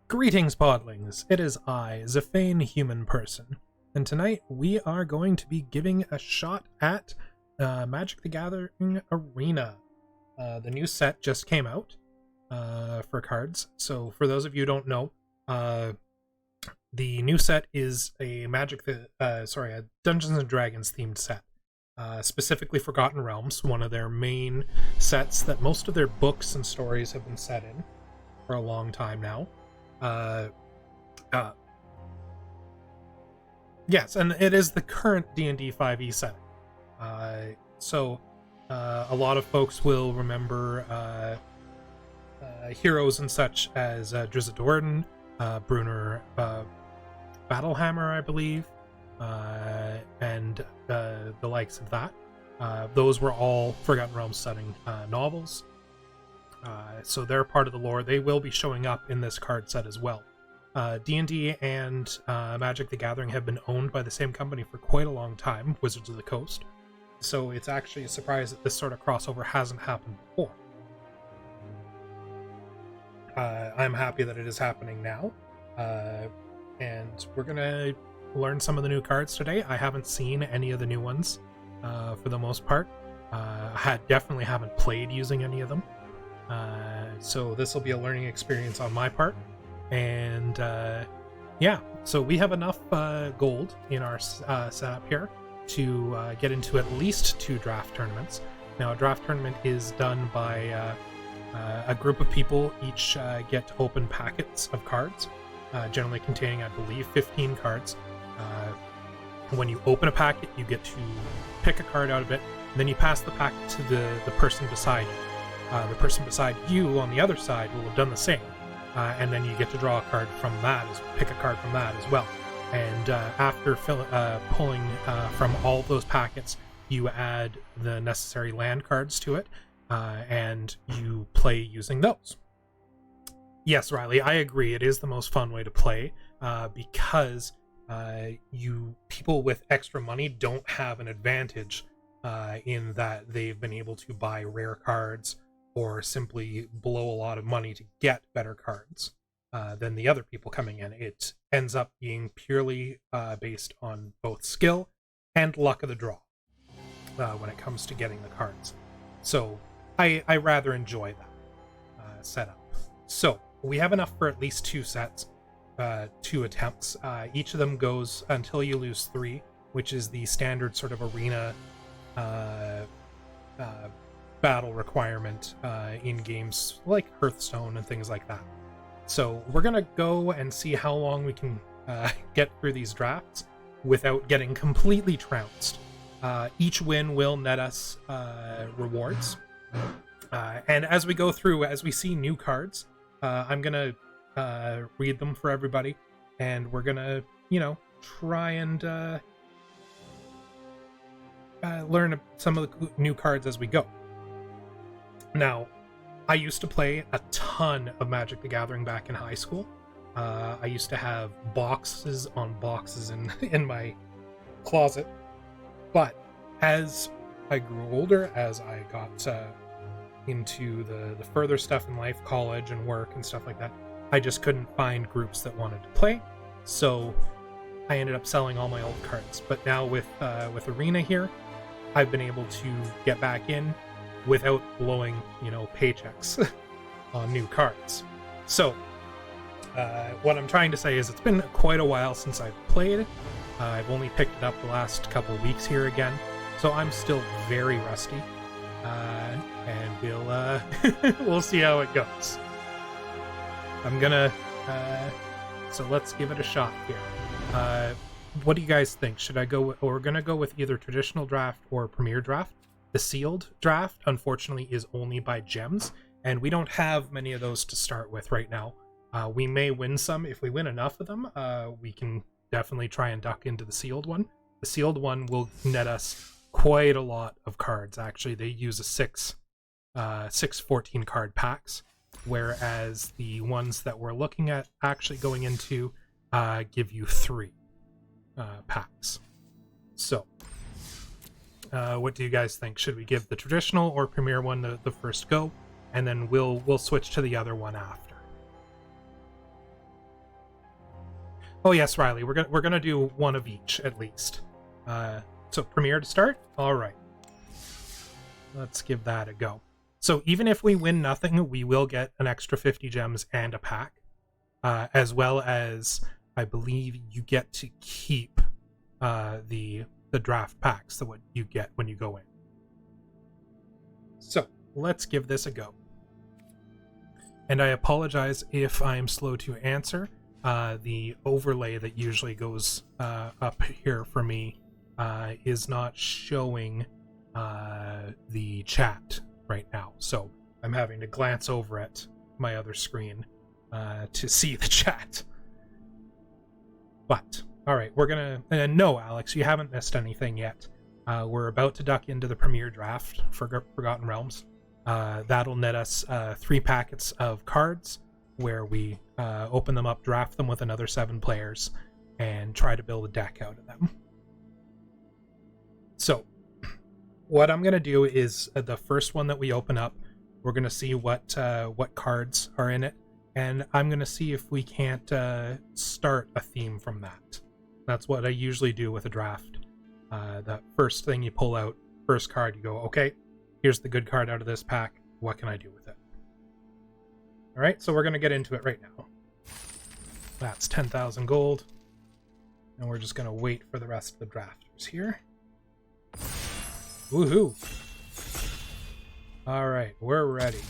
Greetings, podlings! It is I, Zafane Human Person, and tonight we are going to be giving a shot at Magic the Gathering Arena. The new set just came out for cards, so for those of you who don't know, the new set is a a Dungeons and Dragons themed set. Specifically Forgotten Realms, one of their main sets that most of their books and stories have been set in for a long time now. Yes, and it is the current D&D 5e setting. So a lot of folks will remember heroes and such as Drizzt Do'Urden, Brunner Battlehammer, I believe, and the likes of that. Those were all Forgotten Realms setting novels. So they're part of the lore. They will be showing up in this card set as well. D&D and Magic the Gathering have been owned by the same company for quite a long time, Wizards of the Coast. So it's actually a surprise that this sort of crossover hasn't happened before. I'm happy that it is happening now. And we're going to learn some of the new cards today. I haven't seen any of the new ones for the most part. I definitely haven't played using any of them. So this will be a learning experience on my part. And yeah, so we have enough gold in our setup here to get into at least 2 draft tournaments. Now, a draft tournament is done by a group of people. Each get to open packets of cards, generally containing, I believe, 15 cards. When you open a packet, you get to pick a card out of it, and then you pass the packet to the person beside you. The person beside you on the other side will have done the same, and then you get to draw a card from that, pick a card from that as well. And after pulling from all those packets, you add the necessary land cards to it, and you play using those. Yes, Riley, I agree. It is the most fun way to play because people with extra money don't have an advantage in that they've been able to buy rare cards or simply blow a lot of money to get better cards than the other people coming in. It ends up being purely based on both skill and luck of the draw when it comes to getting the cards. So I rather enjoy that setup. So we have enough for at least 2 sets, 2 attempts. Each of them goes until you lose 3, which is the standard sort of arena battle requirement in games like Hearthstone and things like that. So we're gonna go and see how long we can get through these drafts without getting completely trounced. Each win will net us rewards, and as we go through, as we see new cards, I'm gonna read them for everybody, and we're gonna try and learn some of the new cards as we go. Now, I used to play a ton of Magic the Gathering back in high school. I used to have boxes on boxes in my closet. But as I grew older, as I got into the further stuff in life, college and work and stuff like that, I just couldn't find groups that wanted to play. So I ended up selling all my old cards. But now with Arena here, I've been able to get back in without blowing, paychecks on new cards. So, what I'm trying to say is it's been quite a while since I've played. I've only picked it up the last couple of weeks here again, so I'm still very rusty. And we'll see how it goes. I'm gonna, so let's give it a shot here. What do you guys think? Should I go? We're gonna go with either traditional draft or premier draft. The sealed draft, unfortunately, is only by gems, and we don't have many of those to start with right now. We may win some. If we win enough of them, we can definitely try and duck into the sealed one. The sealed one will net us quite a lot of cards. Actually, they use a 6 14 card packs, whereas the ones that we're looking at actually going into give you 3 packs. So what do you guys think? Should we give the traditional or premier one the first go, and then we'll switch to the other one after? Oh yes, Riley, we're gonna do one of each at least. So Premier to start? Alright. Let's give that a go. So even if we win nothing, we will get an extra 50 gems and a pack. As well as, I believe, you get to keep the draft packs, what you get when you go in. So, let's give this a go. And I apologize if I'm slow to answer. The overlay that usually goes up here for me is not showing the chat right now. So I'm having to glance over at my other screen to see the chat. But, alright, we're gonna... no, Alex, you haven't missed anything yet. We're about to duck into the Premier Draft for Forgotten Realms. That'll net us 3 packets of cards, where we open them up, draft them with another 7 players, and try to build a deck out of them. So, what I'm going to do is the first one that we open up, we're going to see what cards are in it, and I'm going to see if we can't start a theme from that. That's what I usually do with a draft. The first thing you pull out, first card, you go, okay, here's the good card out of this pack. What can I do with it? All right, so we're going to get into it right now. That's 10,000 gold. And we're just going to wait for the rest of the drafters here. Woohoo! All right, we're ready.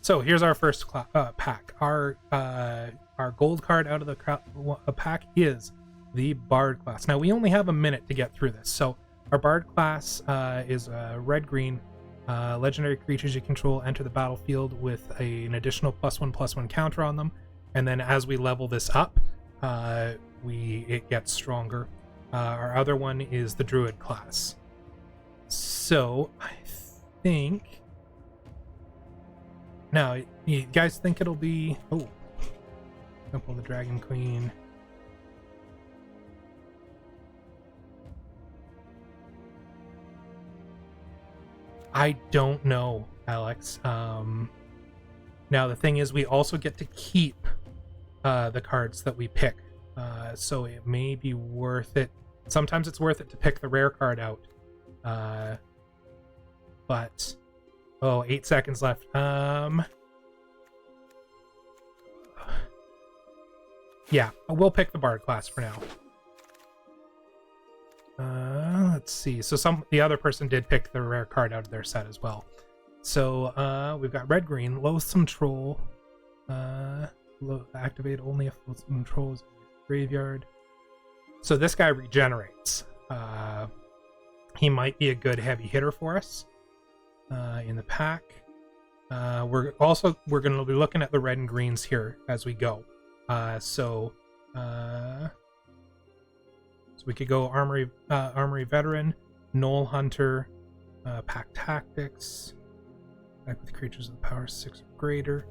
So here's our first pack. Our gold card out of the pack is the Bard class. Now we only have a minute to get through this. So our Bard class is red-green. Legendary creatures you control enter the battlefield with an additional +1/+1 counter on them, and then as we level this up, it gets stronger. Our other one is the Druid class. So I think now you guys think it'll be Temple of the Dragon Queen. I don't know, Alex. Now the thing is, we also get to keep the cards that we pick, so it may be worth it. Sometimes it's worth it to pick the rare card out, but 8 seconds left. Yeah, we'll pick the Bard class for now. Let's see. So the other person did pick the rare card out of their set as well. So we've got red-green, Loathsome Troll. Activate only if Loathsome Troll is in your graveyard. So this guy regenerates. He might be a good heavy hitter for us in the pack. We're going to be looking at the red and greens here as we go. So we could go Armory Veteran, Knoll Hunter, Pack Tactics, attack with creatures with power 6 or greater,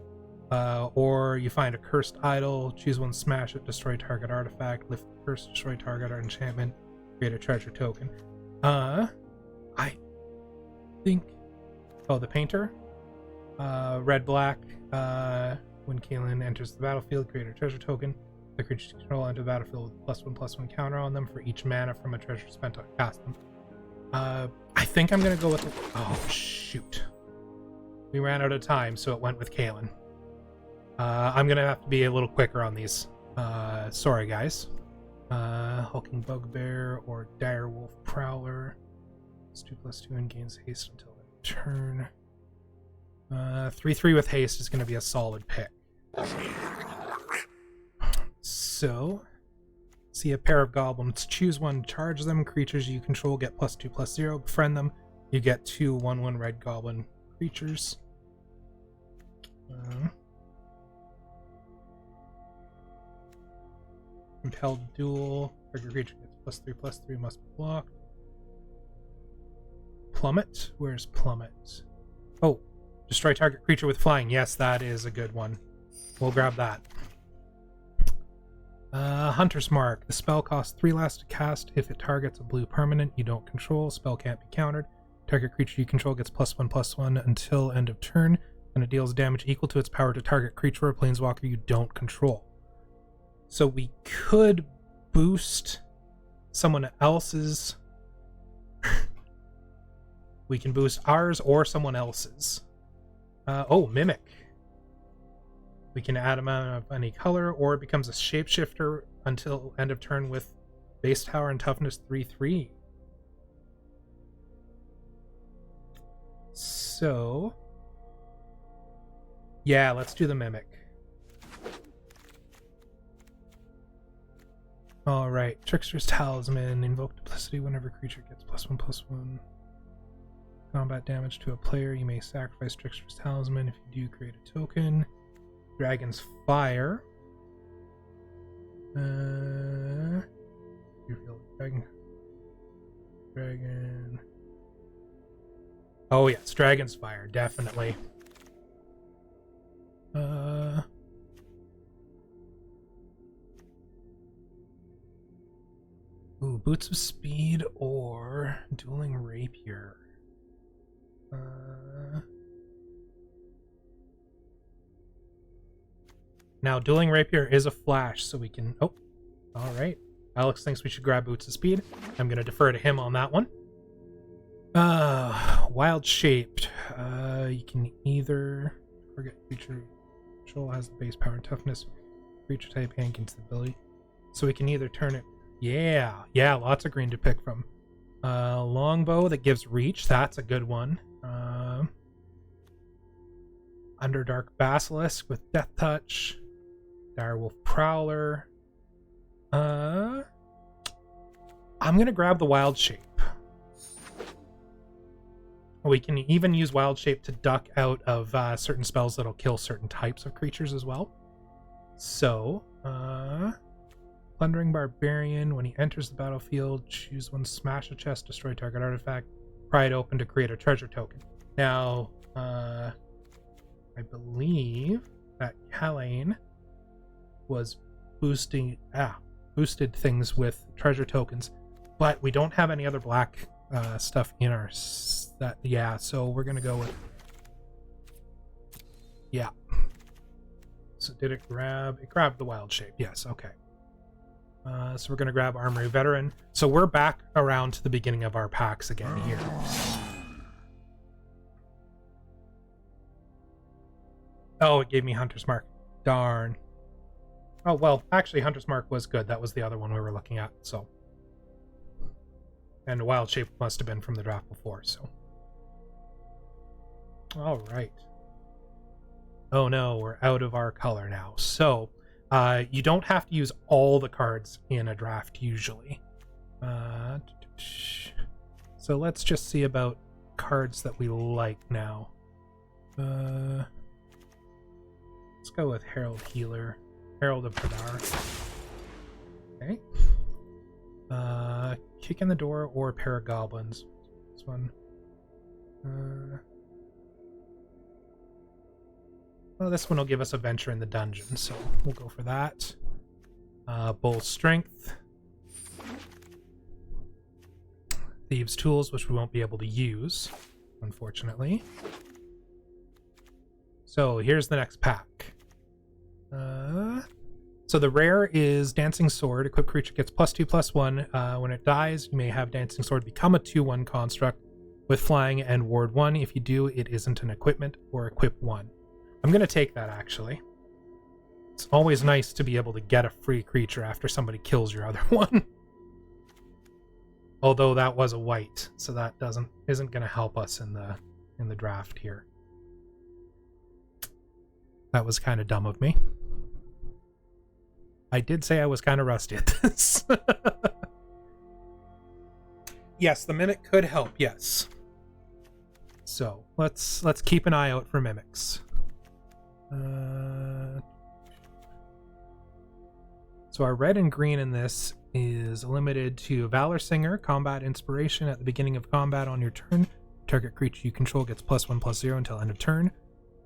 or you find a Cursed Idol, choose one, smash it, destroy target artifact, lift the curse, destroy target enchantment, create a treasure token. I think... the Painter, red-black, when Kaelin enters the battlefield, create a treasure token. The creatures control enter the battlefield with +1/+1 counter on them for each mana from a treasure spent on cast them. I think I'm gonna go with oh shoot. We ran out of time, so it went with Kaelin. I'm gonna have to be a little quicker on these. Sorry guys. Hulking Bugbear or Direwolf Prowler. It's 2/2 and gains haste until end turn. 3/3 with haste is gonna be a solid pick. So, see a pair of goblins. Choose one, charge them. Creatures you control get +2/+0. Befriend them. You get 2 1/1 red goblin creatures. Compelled Duel. Target creature gets +3/+3. Must be blocked. Plummet. Where's Plummet? Oh, destroy target creature with flying. Yes, that is a good one. We'll grab that. Hunter's Mark. The spell costs 3 last to cast. If it targets a blue permanent you don't control, spell can't be countered. Target creature you control gets +1/+1 until end of turn, and it deals damage equal to its power to target creature or planeswalker you don't control. So we could boost someone else's. We can boost ours or someone else's. Mimic. We can add a mana of any color, or it becomes a shapeshifter until end of turn with base power and toughness 3/3. So, yeah, let's do the Mimic. Alright, Trickster's Talisman. Invoke Duplicity whenever creature gets +1/+1. Combat damage to a player. You may sacrifice Trickster's Talisman. If you do, create a token. Dragon's Fire. Dragon. Oh yes, Dragon's Fire, definitely. Boots of Speed or Dueling Rapier. Now, Dueling Rapier is a flash, so we can... Oh, alright. Alex thinks we should grab Boots of Speed. I'm going to defer to him on that one. Wild Shaped. You can either target creature control has the base power and toughness. Creature type and gains the ability. So we can either turn it... Yeah, lots of green to pick from. Longbow that gives reach. That's a good one. Underdark Basilisk with Death Touch. Direwolf Prowler. I'm gonna grab the Wild Shape. We can even use Wild Shape to duck out of certain spells that'll kill certain types of creatures as well. So, Plundering Barbarian. When he enters the battlefield, choose one, smash a chest, destroy target artifact, pry it open to create a treasure token. Now, I believe that Kalain was boosted things with treasure tokens, but we don't have any other black stuff in our so we're gonna go with So did it grabbed the Wild Shape? Yes. Okay. So we're gonna grab Armory Veteran. So we're back around to the beginning of our packs again here. Oh, it gave me Hunter's Mark. Darn. Oh, well, actually, Hunter's Mark was good. That was the other one we were looking at, so. And Wild Shape must have been from the draft before, so. Alright. Oh no, we're out of our color now. So, you don't have to use all the cards in a draft, usually. So let's just see about cards that we like now. Let's go with Herald Healer. Herald of Hadar. Okay. Kick in the Door or Paragoblins. This one. Well, this one will give us a Venture in the Dungeon, so we'll go for that. Bull Strength. Thieves' Tools, which we won't be able to use, unfortunately. So here's the next pack. So the rare is Dancing Sword. Equipped creature gets +2/+1. When it dies, you may have Dancing Sword become a 2/1 construct with flying and ward 1. If you do, it isn't an equipment or equip 1. I'm going to take that, actually. It's always nice to be able to get a free creature after somebody kills your other one. Although that was a white, so that isn't going to help us in the draft here. That was kind of dumb of me. I did say I was kind of rusty at this. Yes, the Mimic could help, yes. So, let's keep an eye out for Mimics. So our red and green in this is limited to Valor Singer, Combat Inspiration. At the beginning of combat on your turn, target creature you control gets +1/+0 until end of turn.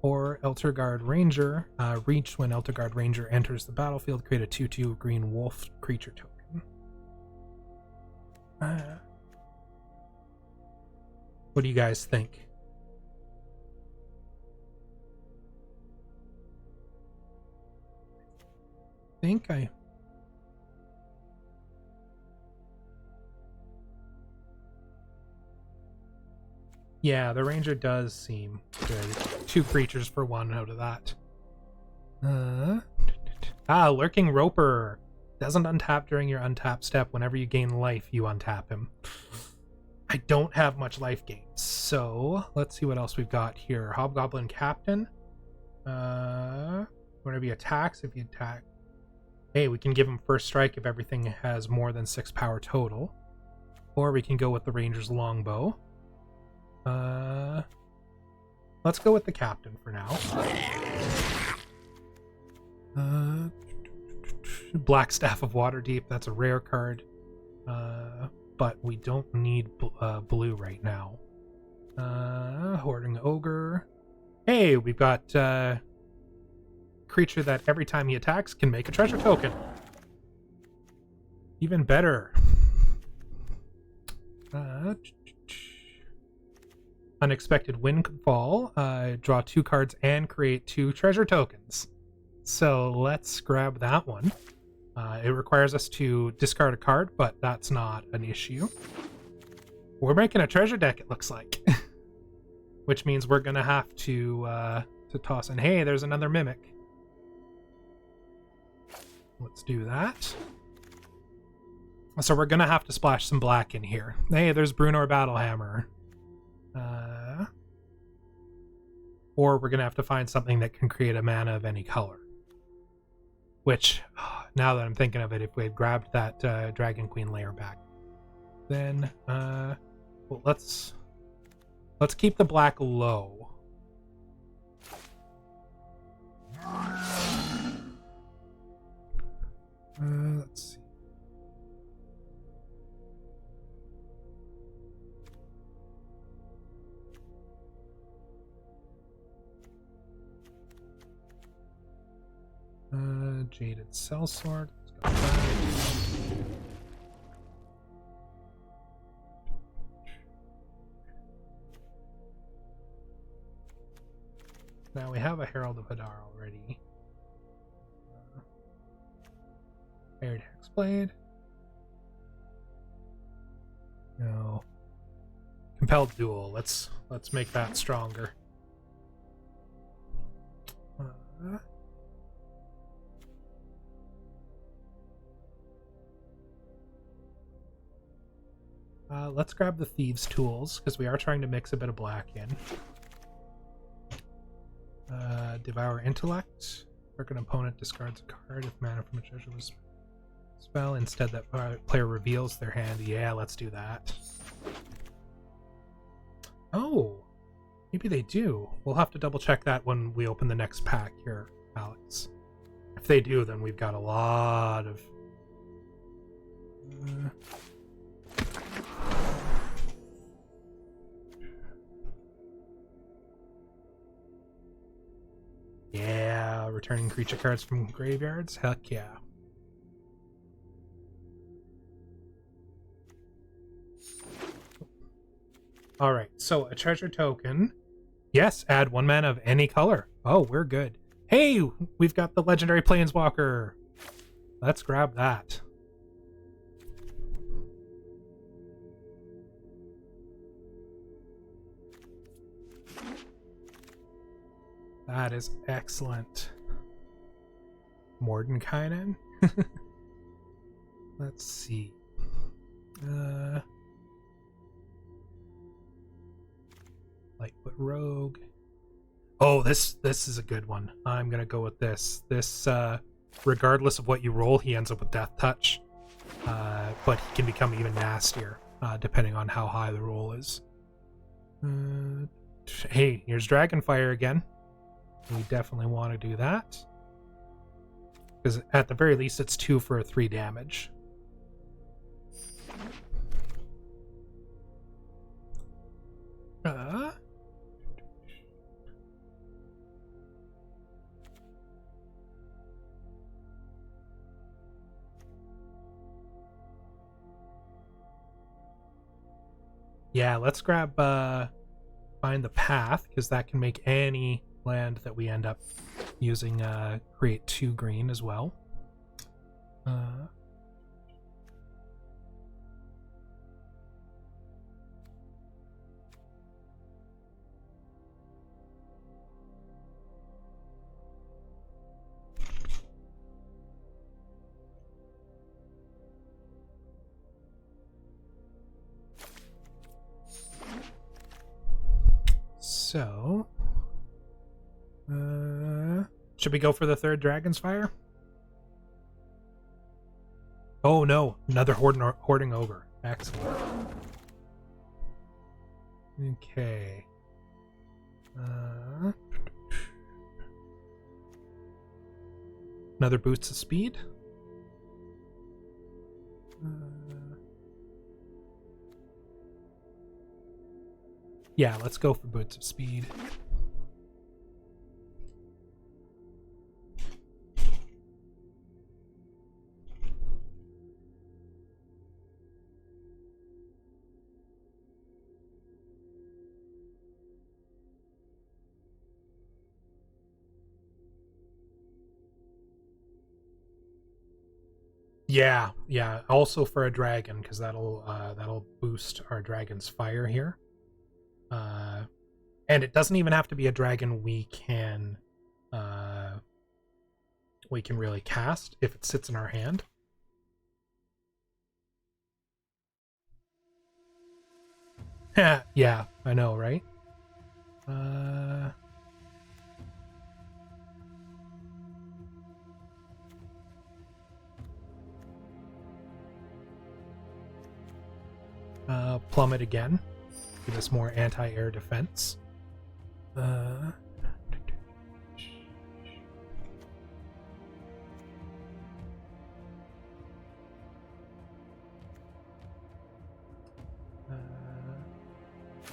Or Elterguard Ranger, reach when Elterguard Ranger enters the battlefield, create a 2/2 green wolf creature token. What do you guys think? Yeah, the ranger does seem good. 2 creatures for 1 out of that. Lurking Roper. Doesn't untap during your untap step. Whenever you gain life, you untap him. I don't have much life gains, so let's see what else we've got here. Hobgoblin Captain. Whenever he attacks, if you attack... Hey, we can give him first strike if everything has more than 6 power total. Or we can go with the Ranger's Longbow. Let's go with the Captain for now. Black Staff of Waterdeep, that's a rare card. But we don't need blue right now. Hoarding Ogre. Hey, we've got creature that every time he attacks can make a treasure token. Even better. Unexpected Windfall. Draw 2 cards and create 2 treasure tokens. So let's grab that one. It requires us to discard a card, but that's not an issue. We're making a treasure deck, it looks like. Which means we're going to have to toss in. Hey, there's another Mimic. Let's do that. So we're going to have to splash some black in here. Hey, there's Brunor Battlehammer. Or we're going to have to find something that can create a mana of any color. Which, now that I'm thinking of it, if we had grabbed that Dragon Queen layer back, then well, let's keep the black low. Let's see. Jaded Sellsword. Let's go back. Now we have a Herald of Hadar already. Aired Hexblade. No. Compelled Duel. Let's make that stronger. Let's grab the Thieves' Tools, because we are trying to mix a bit of black in. Devour Intellect. An opponent discards a card if mana from a treasure was spell. Instead, that player reveals their hand. Yeah, let's do that. Oh, maybe they do. We'll have to double check that when we open the next pack here, Alex. If they do, then we've got a lot of... Yeah, returning creature cards from graveyards? Heck yeah. Alright, so a treasure token. Yes, add 1 mana of any color. Oh, we're good. Hey, we've got the legendary Planeswalker. Let's grab that. That is excellent. Mordenkainen? Let's see. Lightfoot Rogue. Oh, this is a good one. I'm gonna go with this. This, regardless of what you roll, he ends up with Death Touch. But he can become even nastier, depending on how high the roll is. Hey, here's Dragonfire again. We definitely want to do that. Because at the very least, it's 2 for 3 damage. Yeah, let's grab find the path, because that can make any land that we end up using create 2 green as well. So, should we go for the 3rd Dragon's Fire? Oh no, another hoarding ogre. Excellent. Okay. Another boost of speed. Yeah, let's go for boots of speed. Yeah. Also for a dragon, because that'll boost our dragon's fire here. And it doesn't even have to be a dragon we can really cast if it sits in our hand. Yeah, I know, right? Plummet again. Give us more anti-air defense.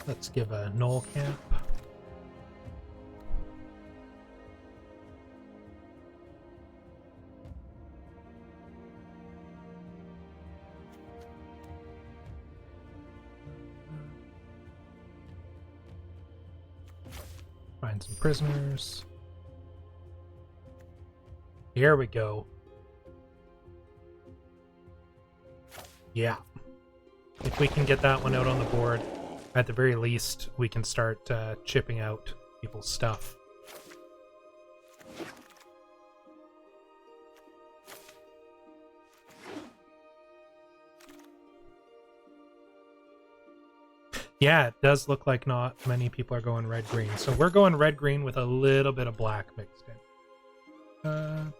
Let's give a null camp. Find some prisoners. Here we go. Yeah. If we can get that one out on the board, at the very least, we can start chipping out people's stuff. Yeah, it does look like not many people are going red-green. So we're going red-green with a little bit of black mixed in.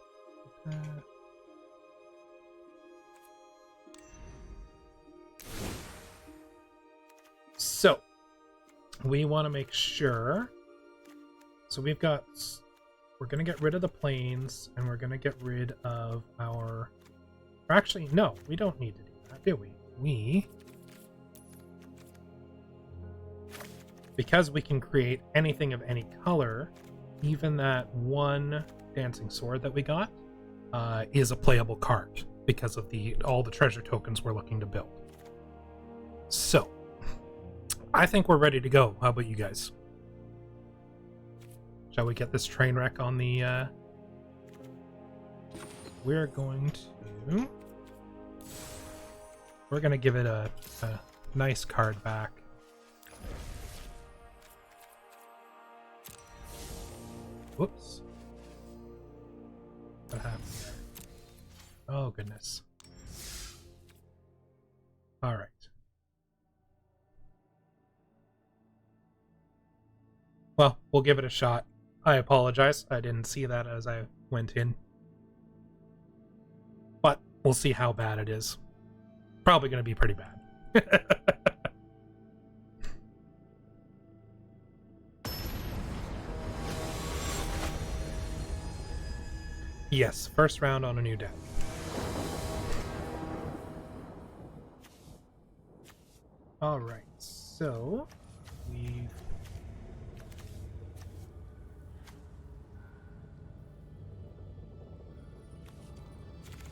So, we want to make sure... So we're going to get rid of the plains, and we're going to get rid of our... Or actually, no, we don't need to do that, do we? Because we can create anything of any color, even that one dancing sword that we got is a playable card because of all the treasure tokens we're looking to build. So, I think we're ready to go. How about you guys? Shall we get this train wreck on the... We're going to give it a nice card back. Whoops. What happened there? Oh, goodness. All right. Well, we'll give it a shot. I apologize. I didn't see that as I went in. But we'll see how bad it is. Probably going to be pretty bad. Yes, first round on a new deck. Alright, so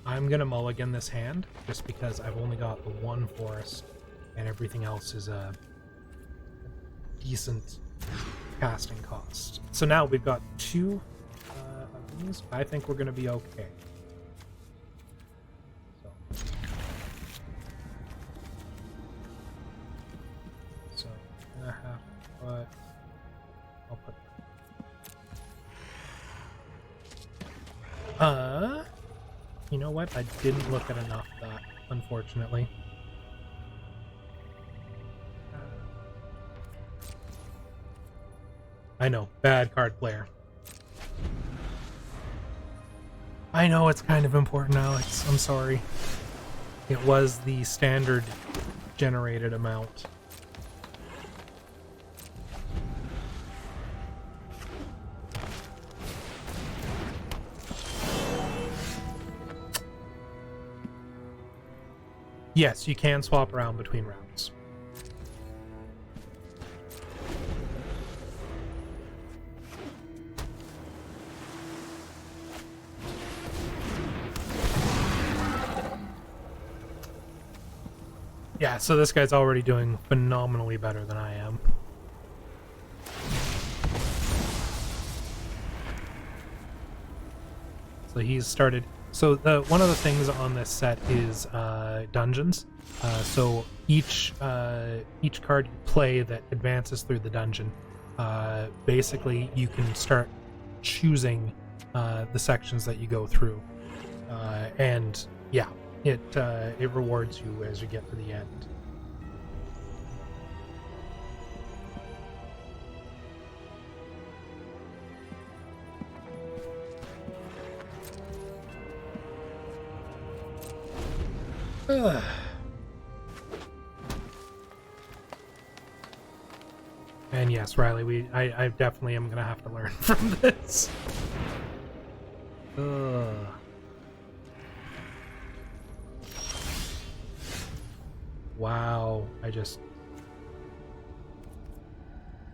I'm gonna mulligan this hand, just because I've only got the one forest, and everything else is decent casting cost. So now we've got 2 of these. I think we're going to be okay. So I'm going to have to put... I'll put... You know what? I didn't look at enough of that, unfortunately. I know, bad card player. I know it's kind of important, Alex. I'm sorry. It was the standard generated amount. Yes, you can swap around between rounds. Yeah, so this guy's already doing phenomenally better than I am. So he's started... So one of the things on this set is dungeons. So each card you play that advances through the dungeon, basically you can start choosing the sections that you go through, and yeah, it rewards you as you get to the end. And yes, Riley, I definitely am gonna have to learn from this. Wow,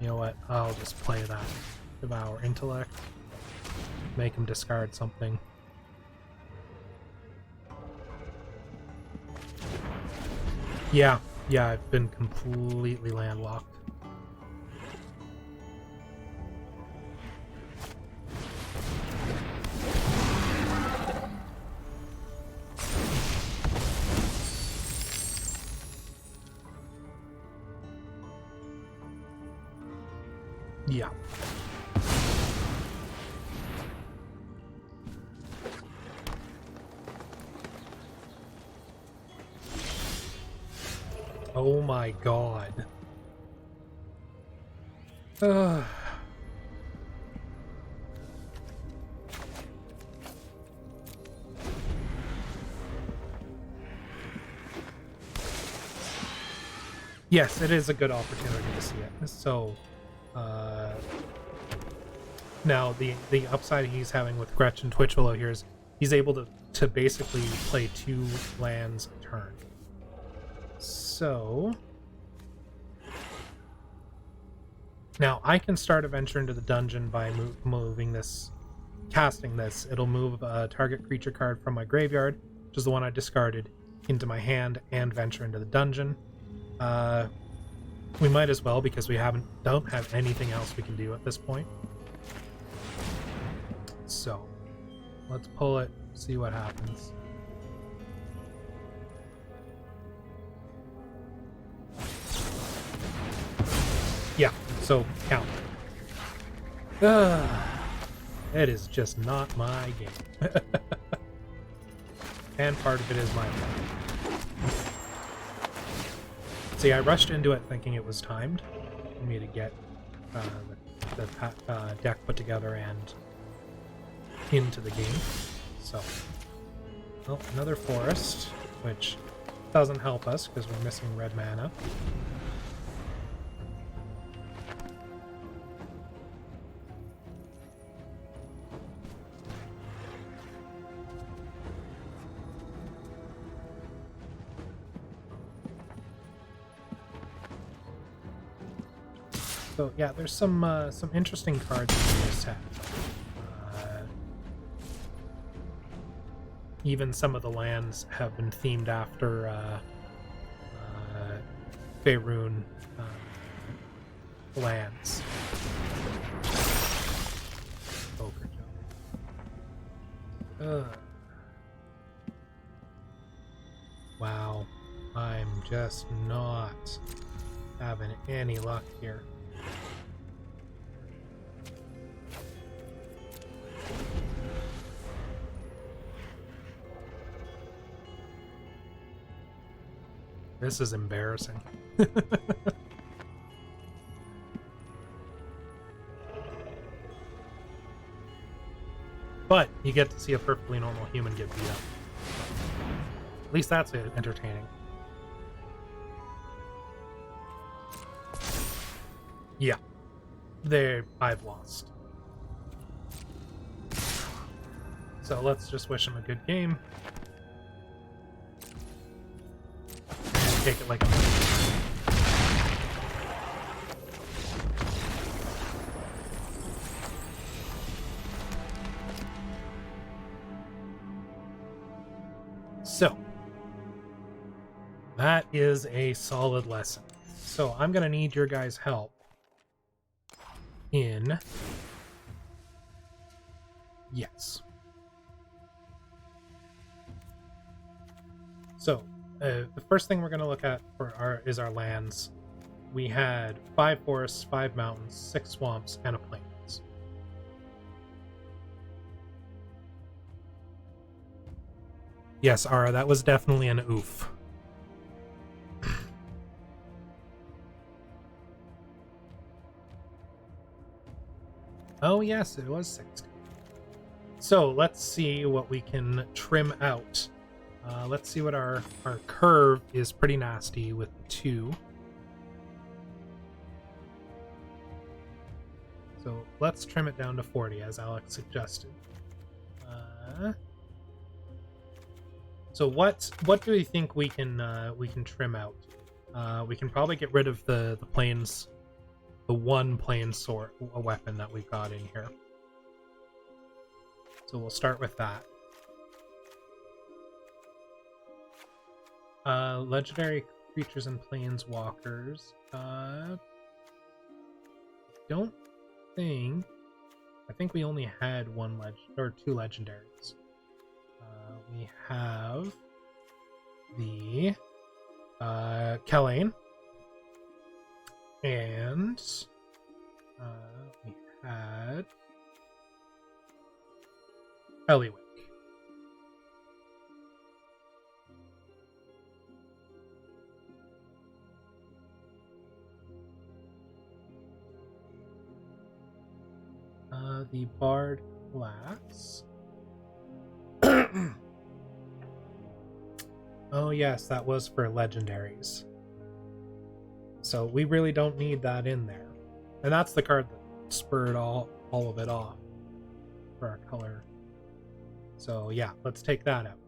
you know what? I'll just play that. Devour Intellect. Make him discard something. Yeah, I've been completely landlocked. Yeah. Oh my god. Yes, it is a good opportunity to see it. So, now the upside he's having with Gretchen Twitchwillow here is he's able to basically play 2 lands a turn. So now I can start a venture into the dungeon by moving this, casting this. It'll move a target creature card from my graveyard, which is the one I discarded, into my hand and venture into the dungeon. We might as well, because we don't have anything else we can do at this point. So let's pull it, see what happens. Yeah, so count. It is just not my game. And part of it is my fault. See, I rushed into it thinking it was timed for me to get the deck put together and into the game. So, well, another forest, which doesn't help us because we're missing red mana. So yeah, there's some interesting cards in this set. Even some of the lands have been themed after Faerun lands. Poker job. Wow. I'm just not having any luck here. This is embarrassing. But you get to see a perfectly normal human get beat up. At least that's entertaining. Yeah. I've lost. So let's just wish him a good game. And take it like a man. So, that is a solid lesson. So I'm going to need your guys' help in... Yes. So, the first thing we're going to look at is our lands. We had 5 forests, 5 mountains, 6 swamps, and a plains. Yes, Ara, that was definitely an oof. Oh yes, it was 60. So let's see what we can trim out. Let's see what our curve is pretty nasty with 2. So let's trim it down to 40 as Alex suggested. So what do we think we can trim out? We can probably get rid of the plains, the one plains sword, a weapon that we've got in here. So we'll start with that. Legendary creatures and planeswalkers. Don't think. I think we only had 2 legendaries. We have the Kelain, and we had Eliwick. The Bard class. Oh yes, that was for legendaries. So we really don't need that in there. And that's the card that spurred all of it off for our color. So yeah, let's take that out.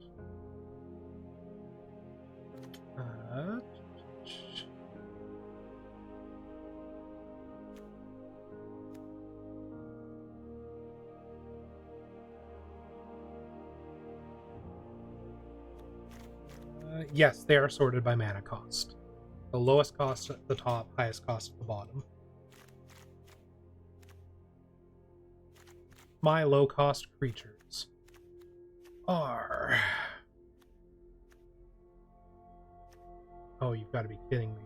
Yes, they are sorted by mana cost. The lowest cost at the top, highest cost at the bottom. My low-cost creatures are... Oh, you've got to be kidding me.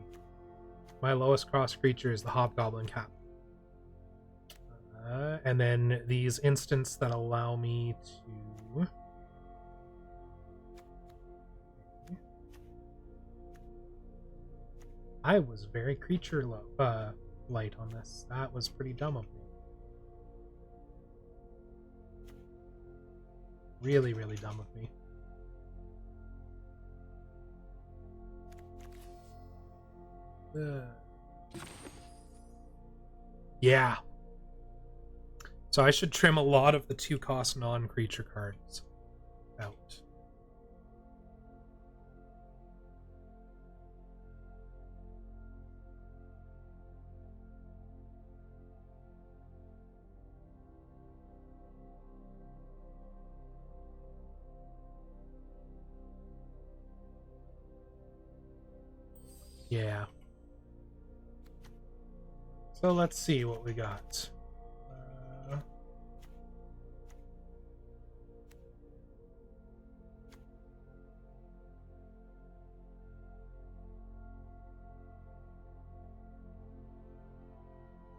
My lowest cost creature is the Hobgoblin Cap. And then these instants that allow me to... I was very creature light on this. That was pretty dumb of me. Really, really dumb of me. Yeah. So I should trim a lot of the 2-cost non-creature cards out. Yeah. So let's see what we got.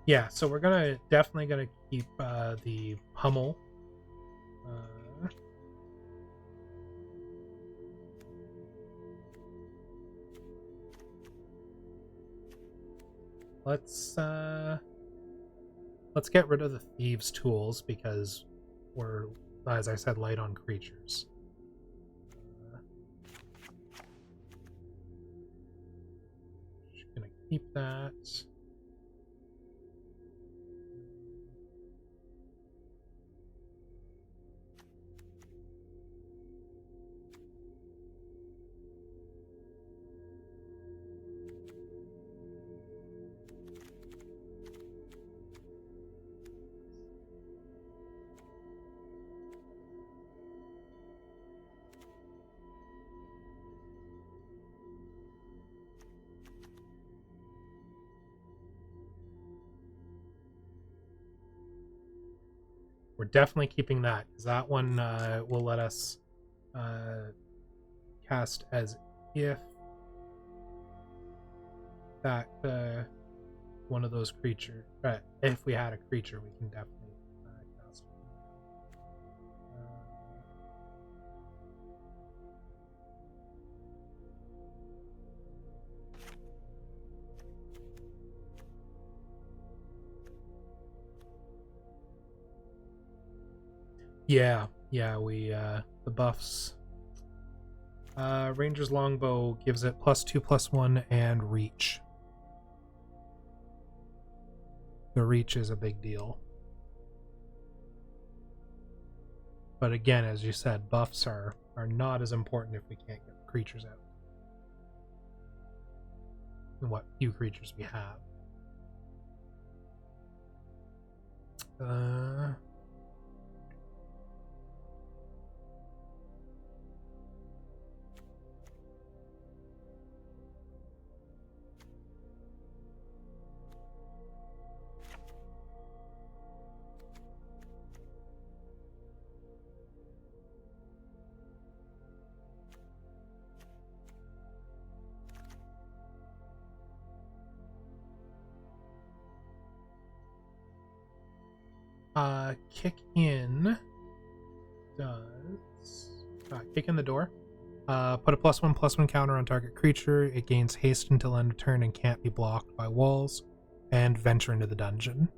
Yeah, so we're definitely gonna keep the Hummel. Let's get rid of the thieves' tools because we're, as I said, light on creatures. Just gonna keep that. We're definitely keeping that because that one will let us cast as if that one of those creatures. If we had a creature, we can definitely cast it. Yeah, we the buffs. Ranger's longbow gives it +2/+1 and reach. The reach is a big deal. But again, as you said, buffs are not as important if we can't get the creatures out. And what few creatures we have. Kick in does kick in the door. Put a +1/+1 counter on target creature. It gains haste until end of turn and can't be blocked by walls. And venture into the dungeon.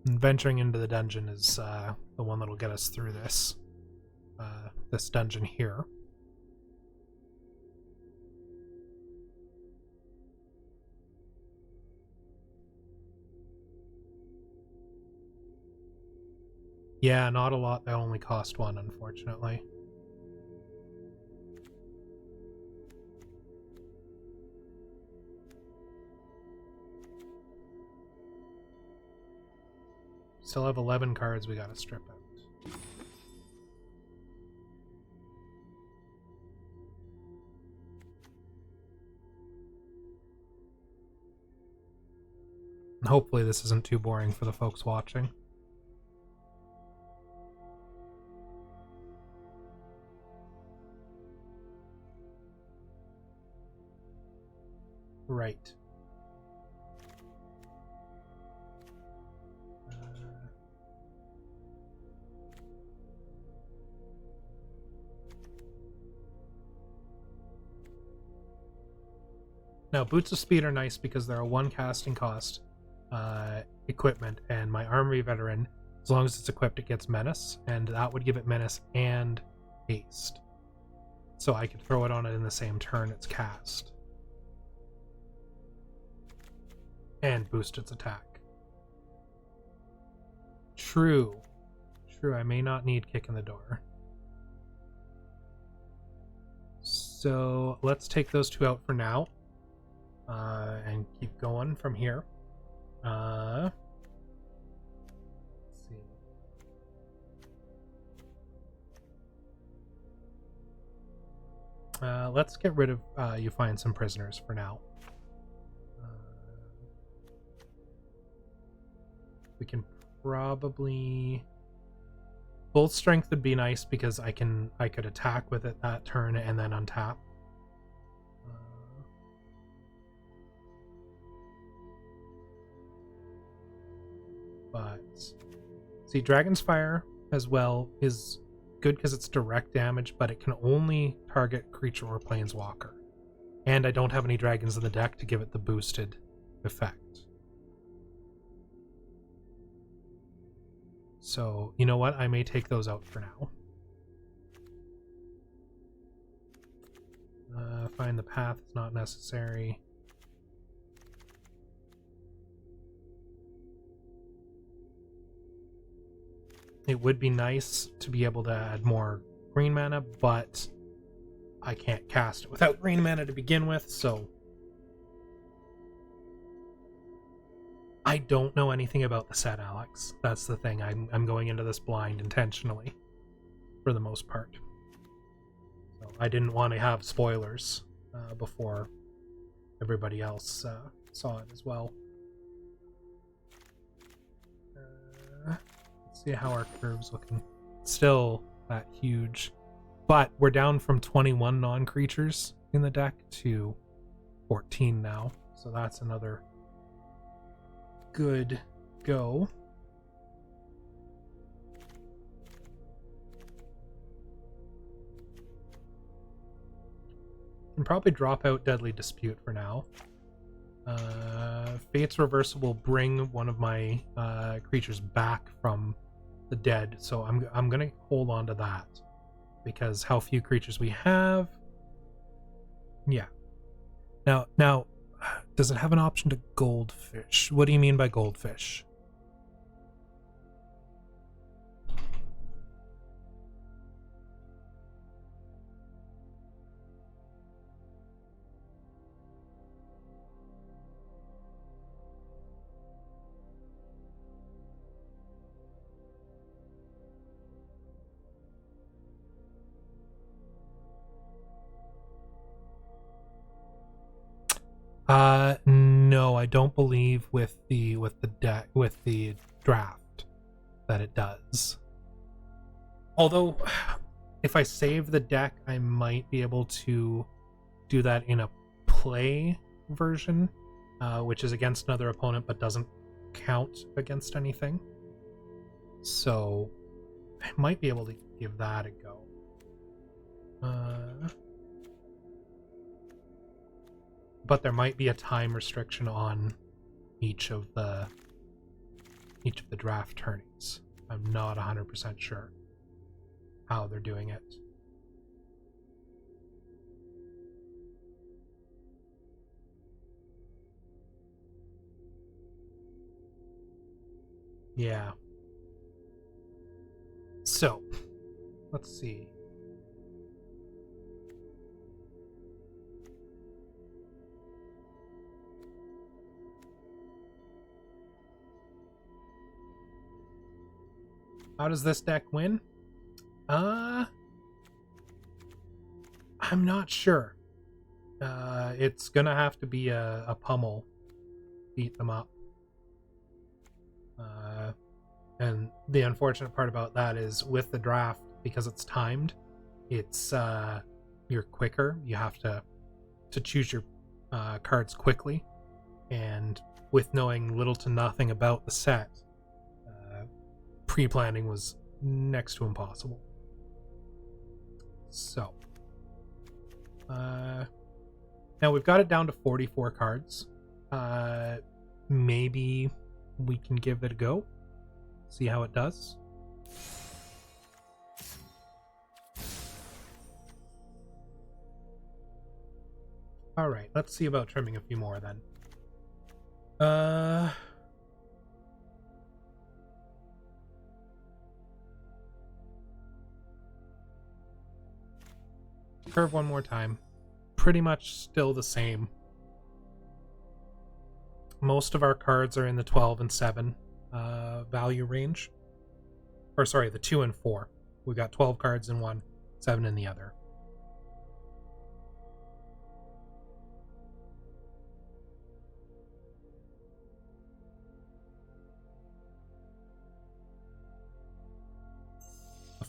And venturing into the dungeon is the one that'll get us through this this dungeon here. Yeah, not a lot. They only cost one, unfortunately. Still have 11 cards we gotta strip out. Hopefully this isn't too boring for the folks watching. Right. Now, Boots of Speed are nice because they're a 1 casting cost equipment, and my Armory Veteran, as long as it's equipped, it gets Menace, and that would give it Menace and Haste. So I could throw it on it in the same turn it's cast. And boost its attack. True. I may not need Kick in the Door. So let's take those two out for now. And keep going from here. Let's see. Let's get rid of you find some prisoners for now. We can probably... Full strength would be nice because I could attack with it that turn and then untap. But see, Dragon's Fire as well is good because it's direct damage, but it can only target creature or planeswalker. And I don't have any dragons in the deck to give it the boosted effect. So, you know what? I may take those out for now. Find the path is not necessary. It would be nice to be able to add more green mana, but I can't cast it without green mana to begin with, so... I don't know anything about the set, Alex. That's the thing. I'm going into this blind intentionally, for the most part. So I didn't want to have spoilers before everybody else saw it as well. Let's see how our curve's looking. Still that huge, but we're down from 21 non-creatures in the deck to 14 now, so that's another good go. Can probably drop out Deadly Dispute for now. Fate's Reversal will bring one of my creatures back from the dead, so I'm gonna hold on to that because how few creatures we have. Yeah. Now, does it have an option to Goldfish? What do you mean by Goldfish? No, I don't believe with the draft that it does. Although, if I save the deck, I might be able to do that in a play version, which is against another opponent but doesn't count against anything. So, I might be able to give that a go. But there might be a time restriction on each of the draft turnings. I'm not 100% sure how they're doing it. Yeah. So, let's see. How does this deck win? I'm not sure. It's gonna have to be a pummel. Beat them up. And the unfortunate part about that is with the draft, because it's timed, it's you're quicker. You have to choose your cards quickly. And with knowing little to nothing about the set, pre-planning was next to impossible. So, now we've got it down to 44 cards. Maybe we can give it a go, see how it does. All right, let's see about trimming a few more then. Curve one more time. Pretty much still the same. Most of our cards are in the 12 and 7 value range. Or sorry, the 2 and 4. We got 12 cards in one, 7 in the other.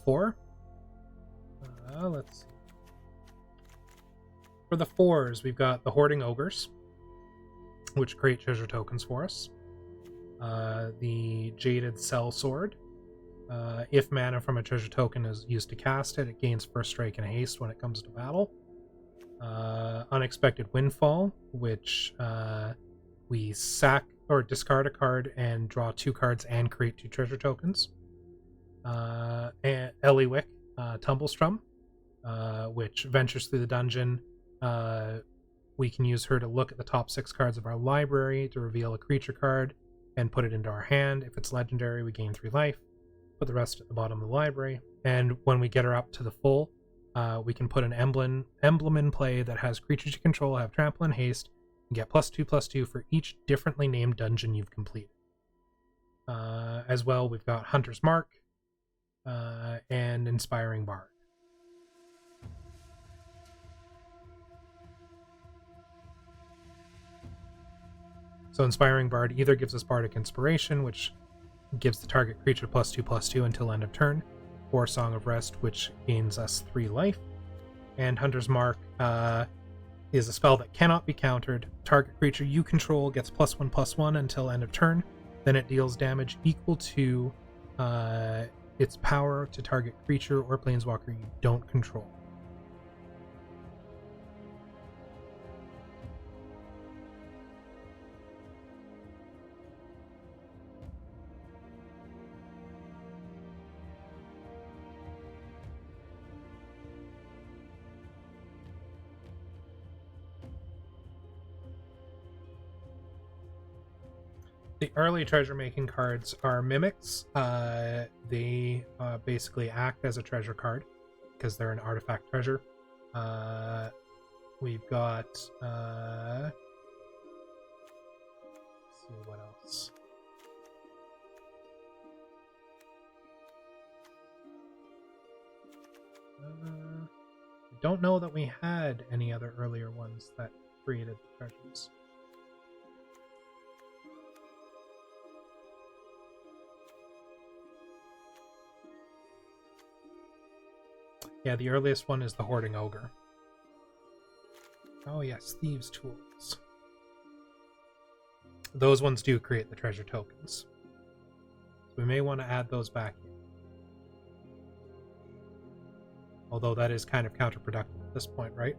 4. Let's see. For the 4s, we've got the Hoarding Ogres, which create treasure tokens for us. The Jaded Cell Sword. If mana from a treasure token is used to cast it, it gains first strike and haste when it comes to battle. Unexpected Windfall, which we sack or discard a card and draw 2 cards and create 2 treasure tokens. And Eliwick, Tumblestrum, which ventures through the dungeon. We can use her to look at the top 6 cards of our library to reveal a creature card and put it into our hand. If it's legendary, we gain 3 life. Put the rest at the bottom of the library. And when we get her up to the full, we can put an emblem in play that has creatures you control have trample and haste, and get +2/+2 for each differently named dungeon you've completed. As well, we've got Hunter's Mark and Inspiring Bard. So Inspiring Bard either gives us Bardic Inspiration, which gives the target creature +2/+2 until end of turn, or Song of Rest, which gains us 3 life. And Hunter's Mark is a spell that cannot be countered. Target creature you control gets +1/+1 until end of turn. Then it deals damage equal to its power to target creature or planeswalker you don't control. The early treasure making cards are Mimics. They basically act as a treasure card because they're an artifact treasure. We've got let's see what else. I don't know that we had any other earlier ones that created the treasures. Yeah, the earliest one is the Hoarding Ogre. Oh yes, Thieves' Tools. Those ones do create the treasure tokens. So we may want to add those back in. Although that is kind of counterproductive at this point, right?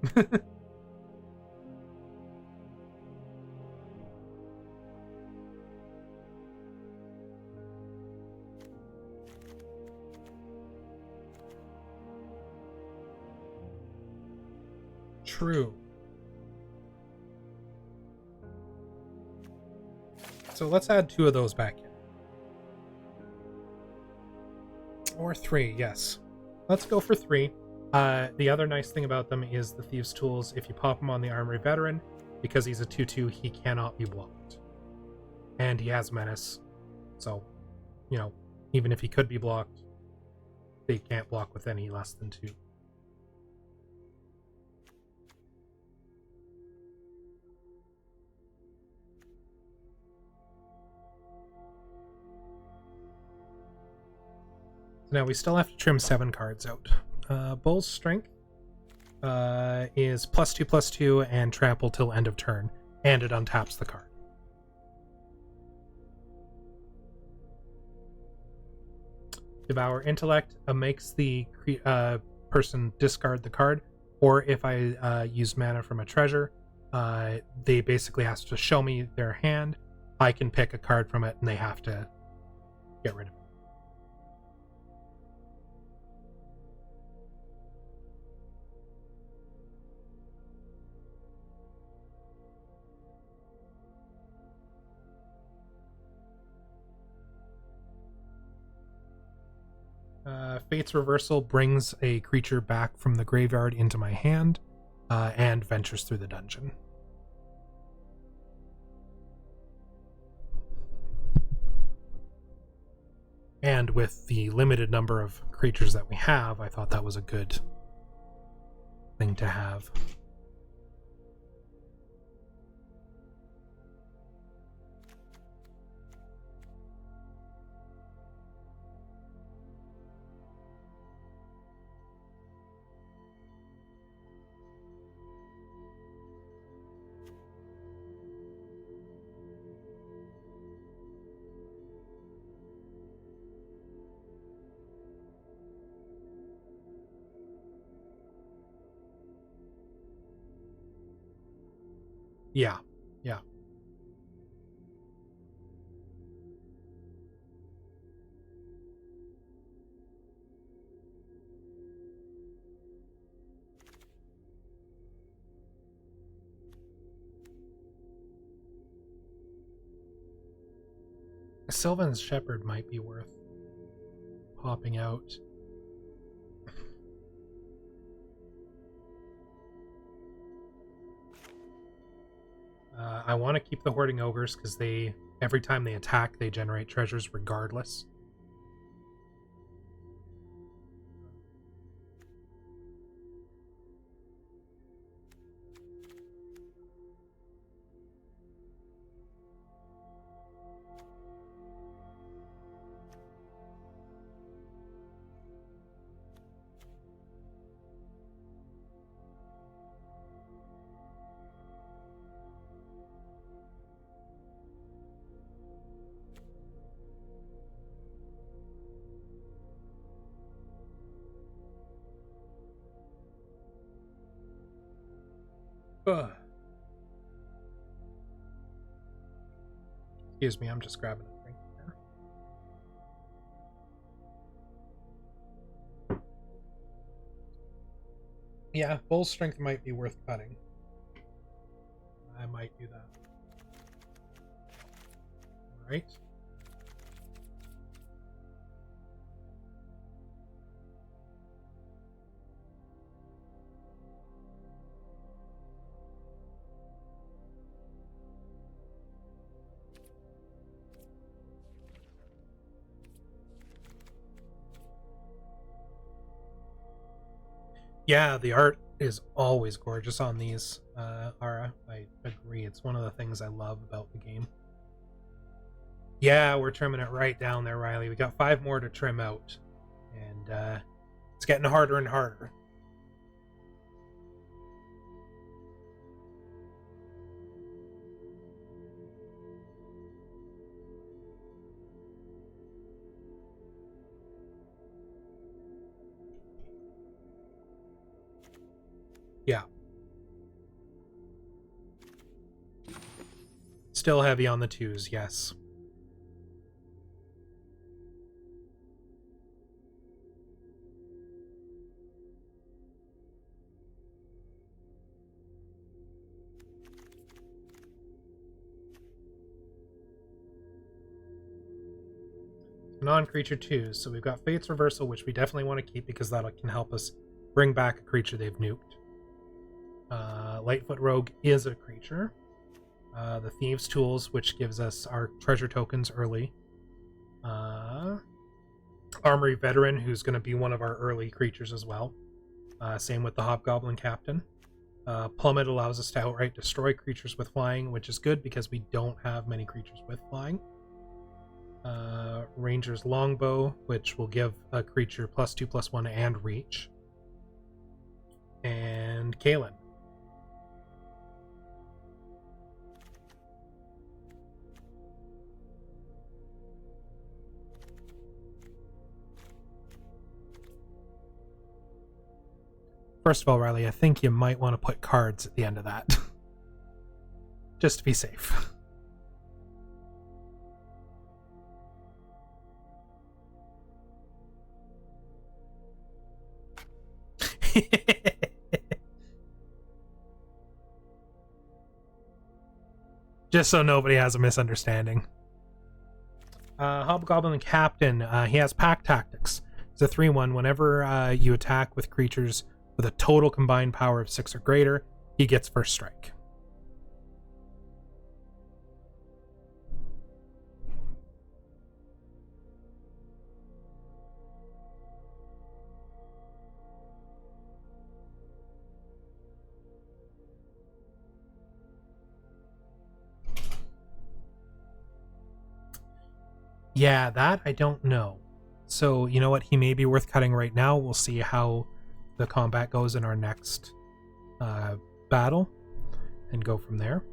True. So let's add 2 of those back in. Or 3, yes. Let's go for 3. The other nice thing about them is the Thieves' Tools. If you pop him on the Armory Veteran, because he's a 2/2, he cannot be blocked. And he has Menace. So, you know, even if he could be blocked, they can't block with any less than 2. Now we still have to trim 7 cards out. Bull's Strength is +2/+2 and trample till end of turn, and it untaps the card. Devour Intellect makes the person discard the card, or if I use mana from a treasure, they basically have to show me their hand. I can pick a card from it, and they have to get rid of it. Fate's Reversal brings a creature back from the graveyard into my hand and ventures through the dungeon. And with the limited number of creatures that we have, I thought that was a good thing to have. Yeah, yeah. Sylvan's Shepherd might be worth popping out. I want to keep the Hoarding Ogres because every time they attack, they generate treasures regardless. Ugh. Excuse me, I'm just grabbing a drink here. Yeah, Bull Strength might be worth cutting. I might do that. Alright. Yeah, the art is always gorgeous on these, Ara. I agree. It's one of the things I love about the game. Yeah, we're trimming it right down there, Riley. We got 5 more to trim out. And it's getting harder and harder. Yeah. Still heavy on the 2s, yes. Non-creature 2s. So we've got Fate's Reversal, which we definitely want to keep because that can help us bring back a creature they've nuked. Lightfoot Rogue is a creature. The Thieves' Tools, which gives us our treasure tokens early. Armory Veteran, who's going to be one of our early creatures as well. Same with the Hobgoblin Captain. Plummet allows us to outright destroy creatures with flying, which is good because we don't have many creatures with flying. Ranger's Longbow, which will give a creature +2/+1 and reach. And Kalen. First of all, Riley, I think you might want to put cards at the end of that. Just to be safe. Just so nobody has a misunderstanding. Hobgoblin Captain, he has Pack Tactics. It's a 3/1. Whenever you attack with creatures with a total combined power of 6 or greater, he gets first strike. Yeah, that I don't know. So, you know what? He may be worth cutting right now. We'll see how the combat goes in our next battle and go from there.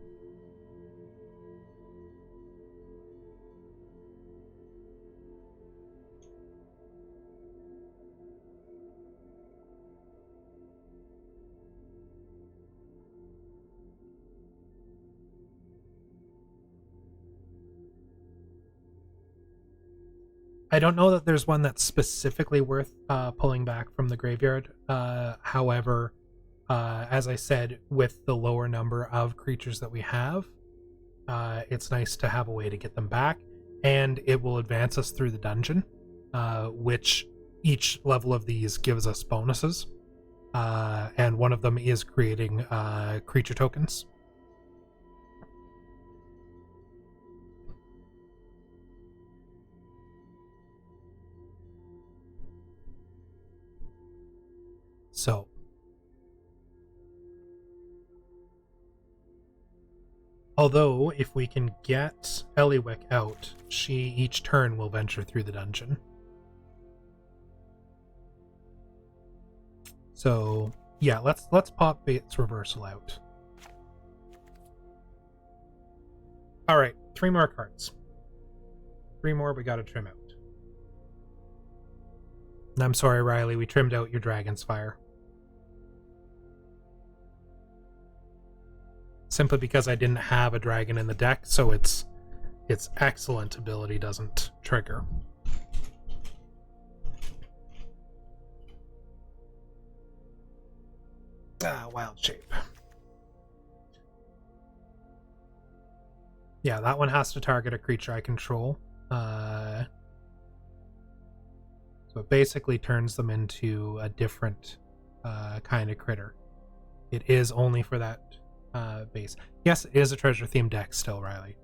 I don't know that there's one that's specifically worth pulling back from the graveyard. However, as I said, with the lower number of creatures that we have, it's nice to have a way to get them back, and it will advance us through the dungeon, which each level of these gives us bonuses, and one of them is creating creature tokens. So, although if we can get Eliwick out, she each turn will venture through the dungeon. So yeah, let's pop Fate's Reversal out. All right, 3 more cards. 3 more we gotta trim out. And I'm sorry, Riley, we trimmed out your Dragon's Fire. Simply because I didn't have a dragon in the deck, so its excellent ability doesn't trigger. Wild Shape. Yeah, that one has to target a creature I control. So it basically turns them into a different kind of critter. It is only for that base. Yes, it is a treasure-themed deck still, Riley.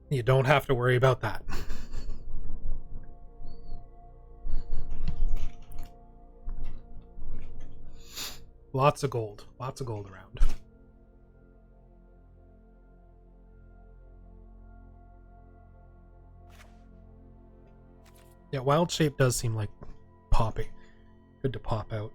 You don't have to worry about that. Lots of gold around. Yeah, Wild Shape does seem like popping. Good to pop out.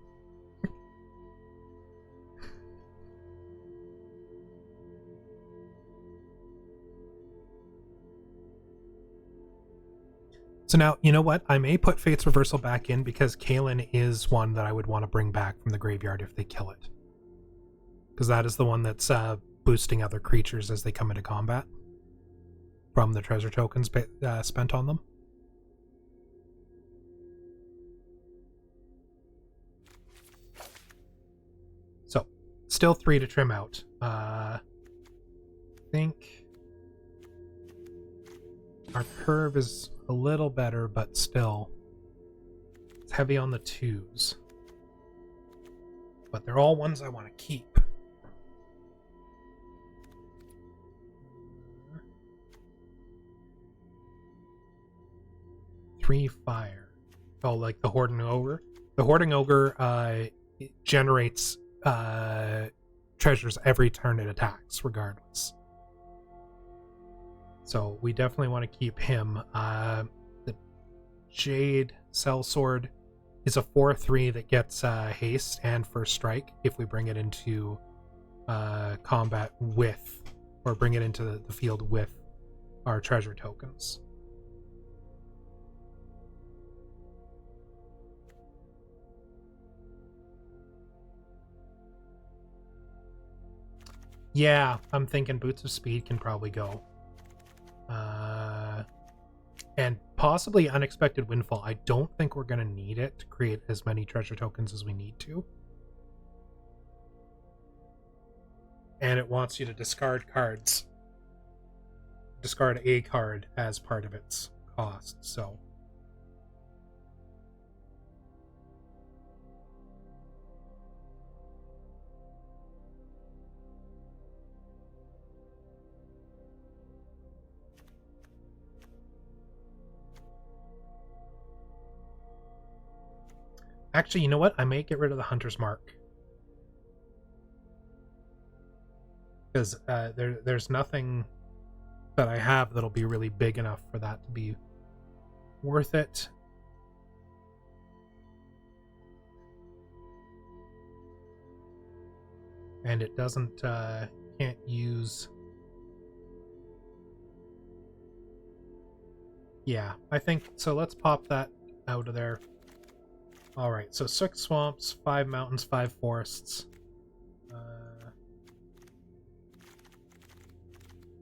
So now, you know what? I may put Fate's Reversal back in because Kaelin is one that I would want to bring back from the graveyard if they kill it. Because that is the one that's boosting other creatures as they come into combat from the treasure tokens spent on them. So, still 3 to trim out. I think our curve is a little better, but still it's heavy on the 2s. But they're all ones I want to keep. Three fire. Oh, like the Hoarding Ogre? The Hoarding Ogre generates treasures every turn it attacks, regardless. So we definitely want to keep him. The Jade Sellsword is a 4/3 that gets haste and first strike if we bring it into combat with, or bring it into the field with our treasure tokens. Yeah, I'm thinking Boots of Speed can probably go. And possibly Unexpected Windfall. I don't think we're going to need it to create as many treasure tokens as we need to. And it wants you to discard cards. Discard a card as part of its cost, so... Actually, you know what? I may get rid of the Hunter's Mark. Because there's nothing that I have that'll be really big enough for that to be worth it. And it doesn't, can't use... Yeah, I think, so let's pop that out of there. Alright, so 6 swamps, 5 mountains, 5 forests.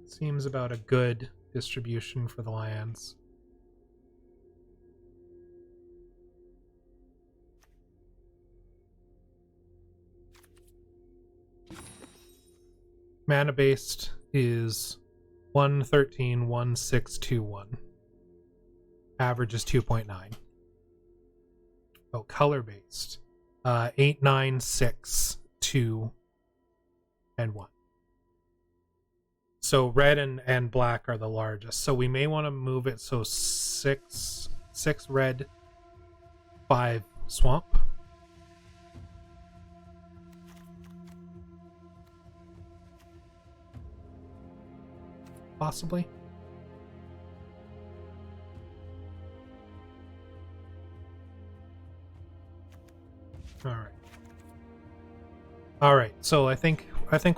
Seems about a good distribution for the lands. Mana based is 1131621. Average is 2.9. Oh, color based. 8962 and 1. So red and black are the largest. So we may want to move it so 6 red, 5 swamp. Possibly. All right. So I think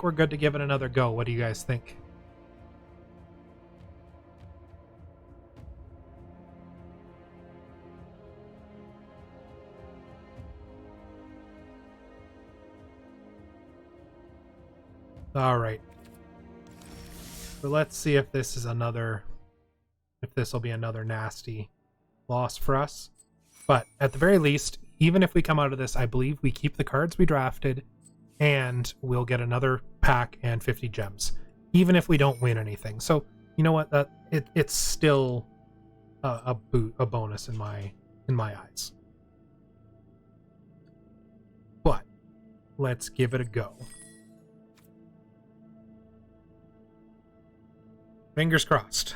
we're good to give it another go. What do you guys think? All right. So let's see if this is if this will be another nasty loss for us. But at the very least, even if we come out of this, I believe we keep the cards we drafted, and we'll get another pack and 50 gems, even if we don't win anything. So you know what? It's still a bonus in my eyes. But let's give it a go. Fingers crossed.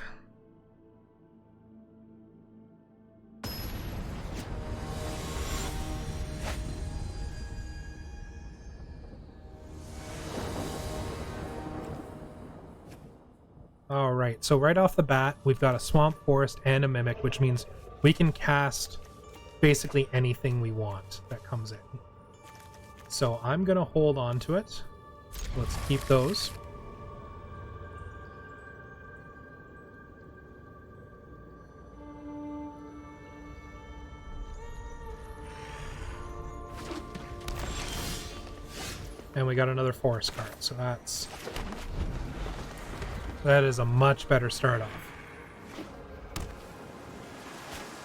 All right, so right off the bat, we've got a Swamp Forest and a Mimic, which means we can cast basically anything we want that comes in. So I'm going to hold on to it. Let's keep those. And we got another forest card, so that is a much better start off.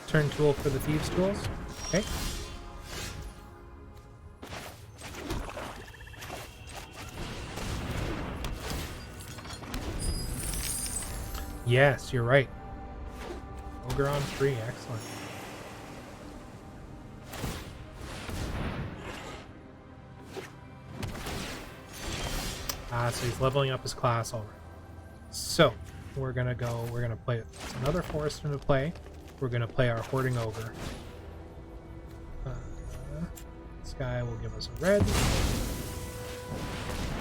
Turn tool for the thieves tools. Okay. Yes, you're right. Ogre on 3, excellent. So he's leveling up his class already. So we're gonna play another forest into play. We're gonna play our hoarding ogre. This guy will give us a red.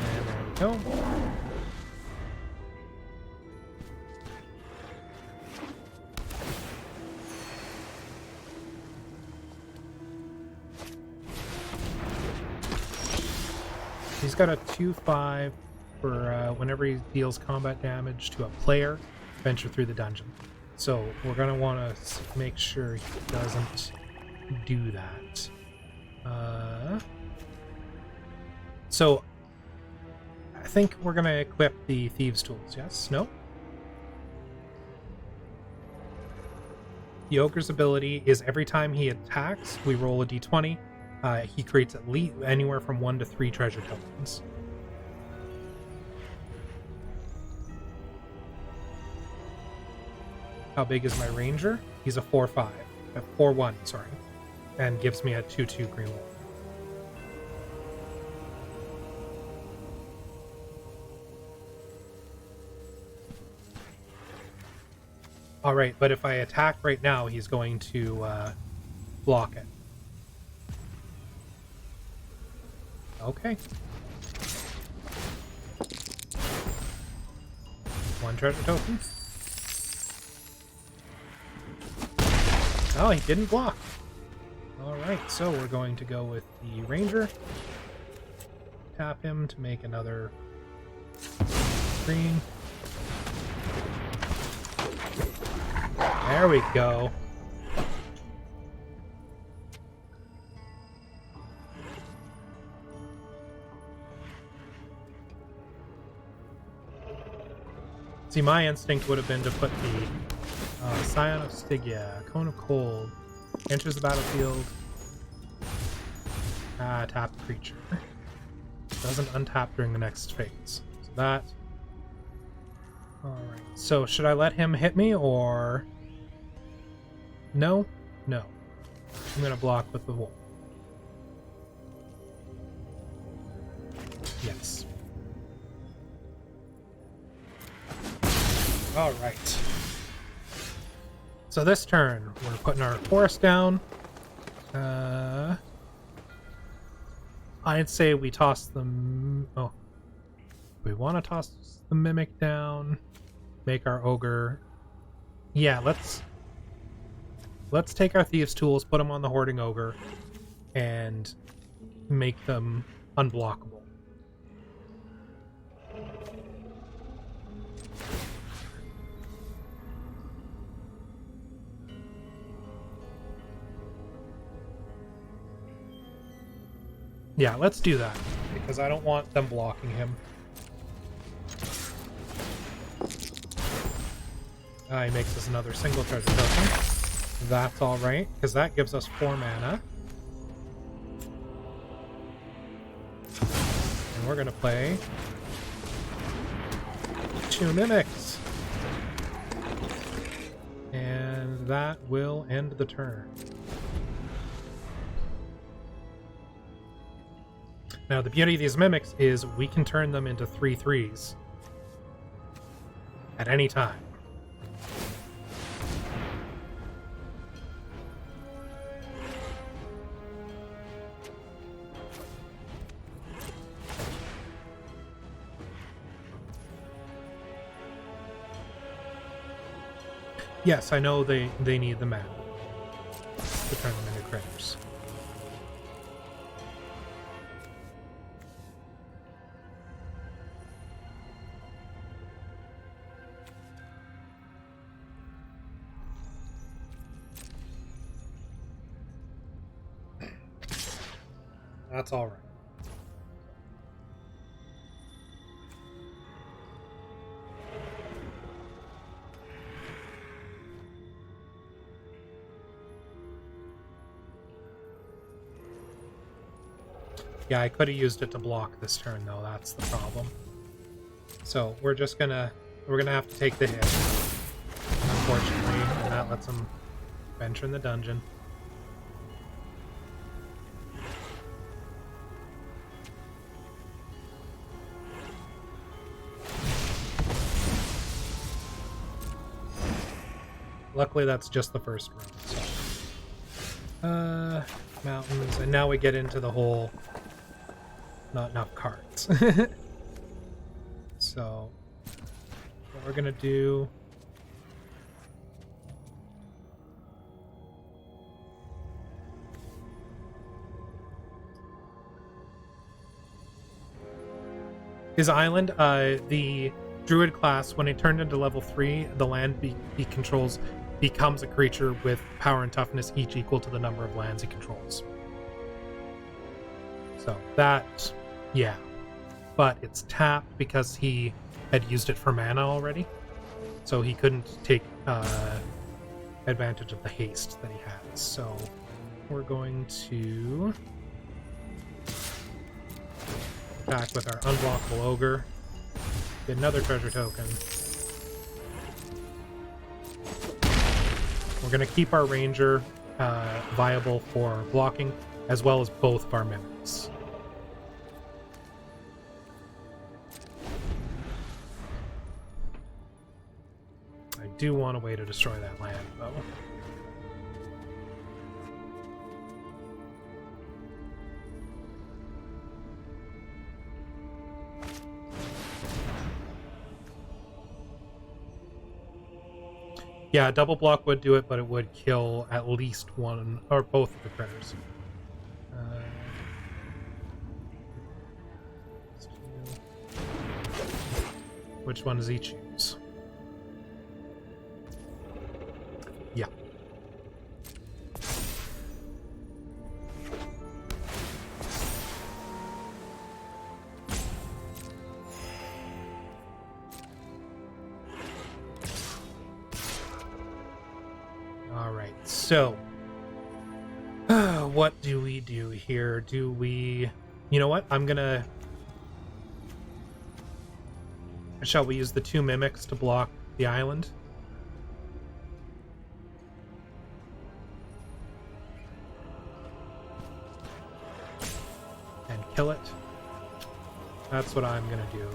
And there we go. He's got a 2/5 for whenever he deals combat damage to a player, venture through the dungeon. So we're going to want to make sure he doesn't do that. So I think we're going to equip the Thieves' Tools, yes? No? The Ogre's ability is every time he attacks, we roll a d20. He creates at least anywhere from 1 to 3 treasure tokens. How big is my ranger? He's a 4/5, a 4/1, sorry, and gives me a 2/2 green wolf. All right, but if I attack right now, he's going to block it. Okay. 1 treasure token. Oh, he didn't block. Alright, so we're going to go with the ranger. Tap him to make another green. There we go. See, my instinct would have been to put the Scion of Stygia, Cone of Cold, enters the battlefield, tap the creature. Doesn't untap during the next phase. So that. Alright, so should I let him hit me, or... No? No. I'm gonna block with the wolf. Yes. Alright. So this turn, we're putting our forest down. I'd say we toss them... Oh. We want to toss the Mimic down. Make our Ogre... Yeah, let's take our Thieves' Tools, put them on the Hoarding Ogre, and make them unblockable. Yeah, let's do that, because I don't want them blocking him. He makes us another single treasure token. That's alright, because that gives us 4 mana. And we're going to play 2 Mimics. And that will end the turn. Now, the beauty of these Mimics is we can turn them into 3/3s at any time. Yes, I know they need the mana to turn them into critters. That's all right. Yeah, I could have used it to block this turn, though. That's the problem. So we're gonna have to take the hit, unfortunately, and that lets them venture in the dungeon. Luckily, that's just the first room. So. Mountains, and now we get into the whole not enough cards. So what we're gonna do his island, the druid class, when it turned into level 3, the land he controls becomes a creature with power and toughness each equal to the number of lands he controls. So that, yeah. But it's tapped because he had used it for mana already. So he couldn't take advantage of the haste that he has. So we're going to attack with our unblockable ogre. Get another treasure token. We're going to keep our ranger viable for blocking, as well as both of our mimics. I do want a way to destroy that land, though. Yeah, double block would do it, but it would kill at least one or both of the critters. Which one does he choose? Yeah. So, what do we do here? Do we... You know what? I'm gonna Shall we use the 2 mimics to block the island? And kill it? That's what I'm gonna do.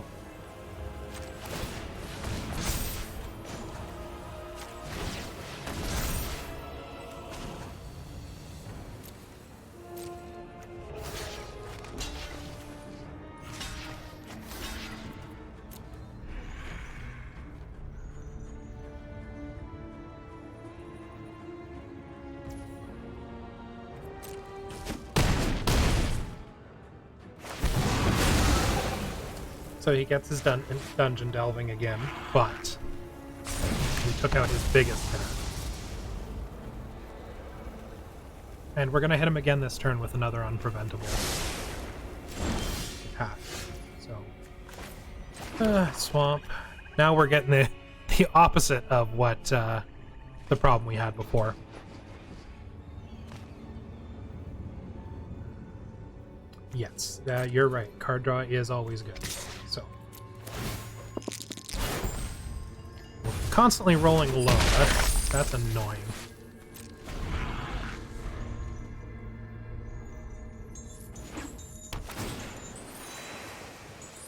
So he gets his dungeon delving again, but we took out his biggest hitter. And we're going to hit him again this turn with another unpreventable attack. So, swamp. Now we're getting the opposite of what the problem we had before. Yes, you're right. Card draw is always good. So, we're constantly rolling low. That's annoying.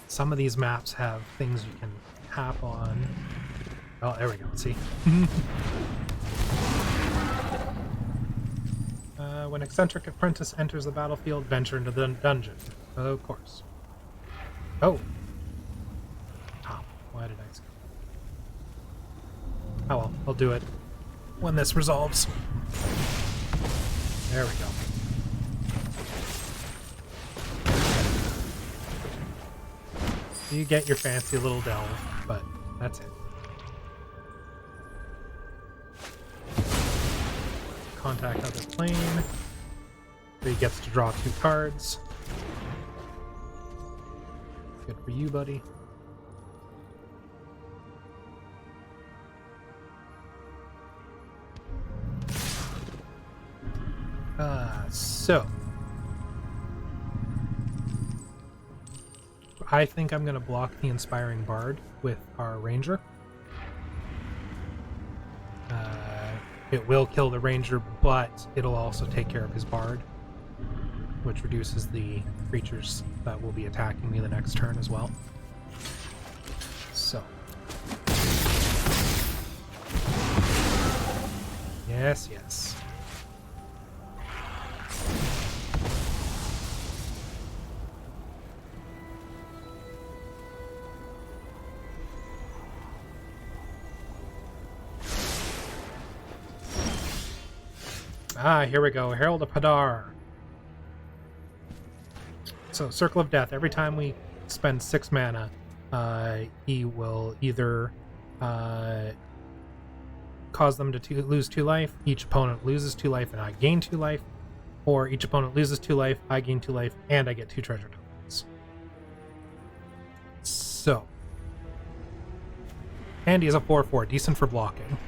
Some of these maps have things you can tap on. Oh, there we go. See? When eccentric apprentice enters the battlefield, venture into the dungeon. Of course. Oh. Top. Why did I skip? Oh well, I'll do it when this resolves. There we go. You get your fancy little delve, but that's it. Contact other plane. So he gets to draw 2 cards. Good for you, buddy. So I think I'm going to block the Inspiring Bard with our Ranger. It will kill the Ranger, but it'll also take care of his Bard, which reduces the creatures that will be attacking me the next turn as well. So. Yes, yes. Ah, here we go. Herald of Hadar. So, Circle of Death. Every time we spend 6 mana, he will either cause them to lose 2 life, each opponent loses 2 life, and I gain 2 life, or each opponent loses 2 life, I gain 2 life, and I get 2 treasure tokens. So. And he is a 4/4, decent for blocking.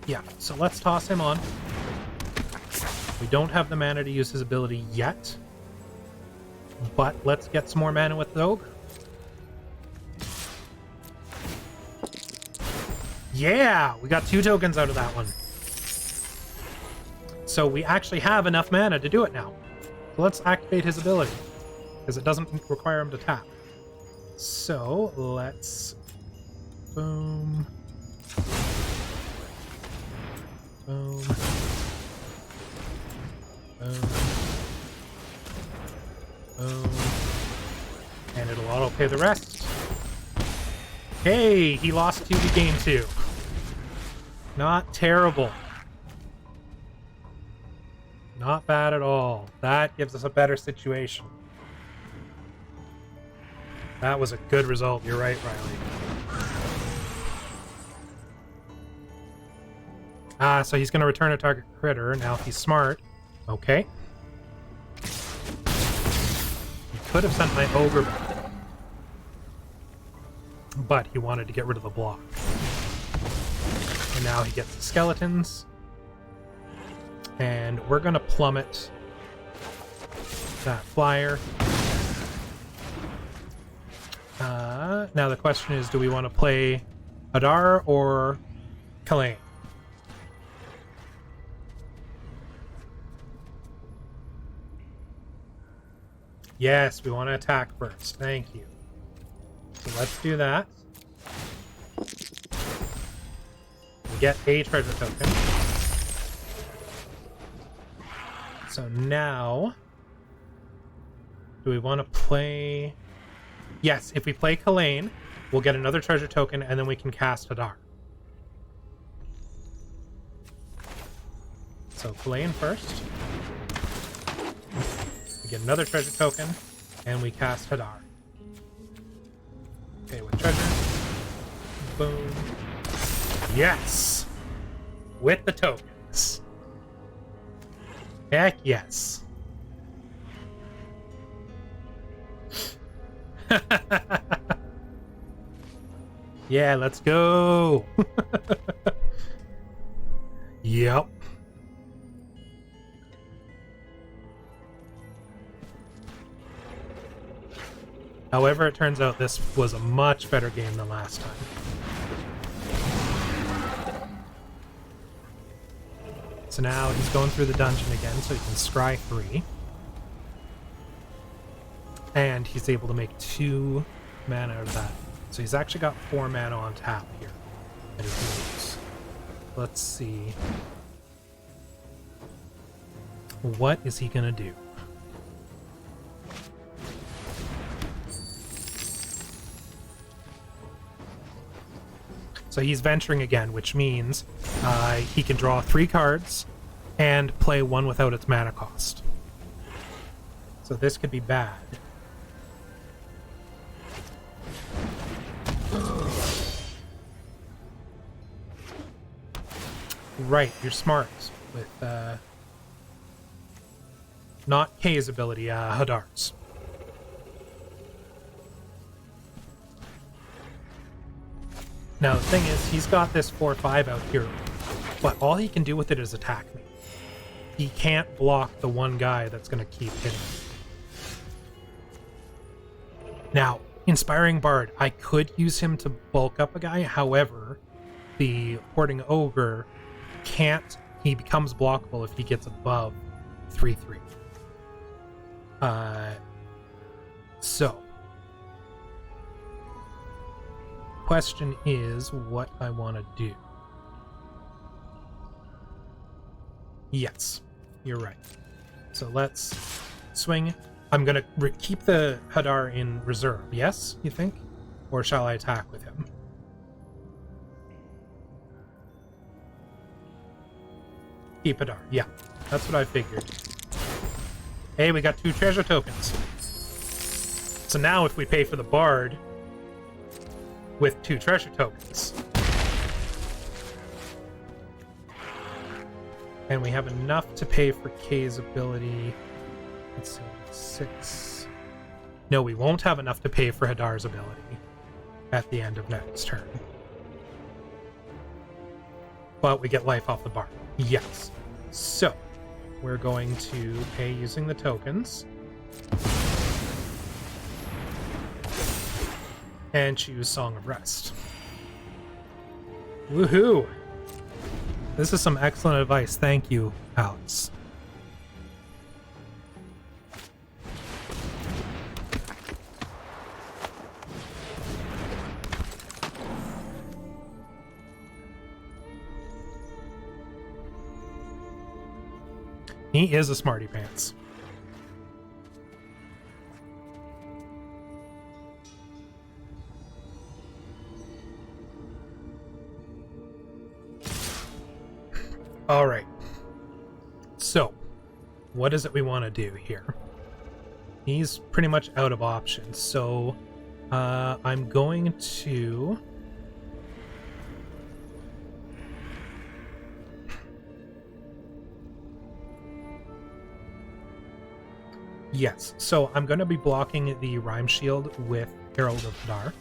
Yeah, so let's toss him on. We don't have the mana to use his ability yet, but let's get some more mana with Zog. Yeah, we got 2 tokens out of that one. So we actually have enough mana to do it now. So let's activate his ability, because it doesn't require him to tap. So let's... Boom. Boom. Boom. Boom. And it'll auto-pay the rest. Hey, he lost 2 to gain 2. Not terrible. Not bad at all. That gives us a better situation. That was a good result. You're right, Riley. So he's going to return a target critter. Now, if he's smart... Okay. He could have sent my ogre back. But he wanted to get rid of the block. And now he gets the skeletons. And we're going to plummet that flyer. Now the question is, do we want to play Hadar or Kalain? Yes, we want to attack first. Thank you. So let's do that. We get a treasure token. So now, do we want to play... Yes, if we play Kalain, we'll get another treasure token, and then we can cast Hadar. So Kalain first. We get another treasure token, and we cast Hadar. Okay, with treasure. Boom. Yes! With the tokens. Heck yes. Yeah, let's go. Yep. However, it turns out this was a much better game than last time. So now he's going through the dungeon again, so he can scry 3. And he's able to make 2 mana out of that. So he's actually got 4 mana on tap here that he can use. Let's see. What is he gonna do? So he's venturing again, which means he can draw 3 cards and play 1 without its mana cost. So this could be bad. Right, you're smart with not K's ability, Hadar's. Now the thing is, he's got this 4/5 out here, but all he can do with it is attack me. He can't block the one guy that's going to keep hitting me. Now, Inspiring Bard, I could use him to bulk up a guy, however, the Hoarding Ogre can't, he becomes blockable if he gets above 3/3. So, question is what I want to do. Yes, you're right. So let's swing. I'm going to keep the Hadar in reserve, yes, you think? Or shall I attack with him? Keep Hadar, yeah. That's what I figured. Hey, we got 2 treasure tokens. So now if we pay for the Bard with 2 treasure tokens, and we have enough to pay for K's ability. Let's see, 6. No, we won't have enough to pay for Hadar's ability at the end of next turn. But we get life off the Bard. Yes. So, we're going to pay using the tokens. And choose Song of Rest. Woohoo! This is some excellent advice. Thank you, Alex. He is a smarty pants. All right. So, what is it we want to do here? He's pretty much out of options. So, I'm going to... Yes, so I'm going to be blocking the Rhyme Shield with Herald of Hadar.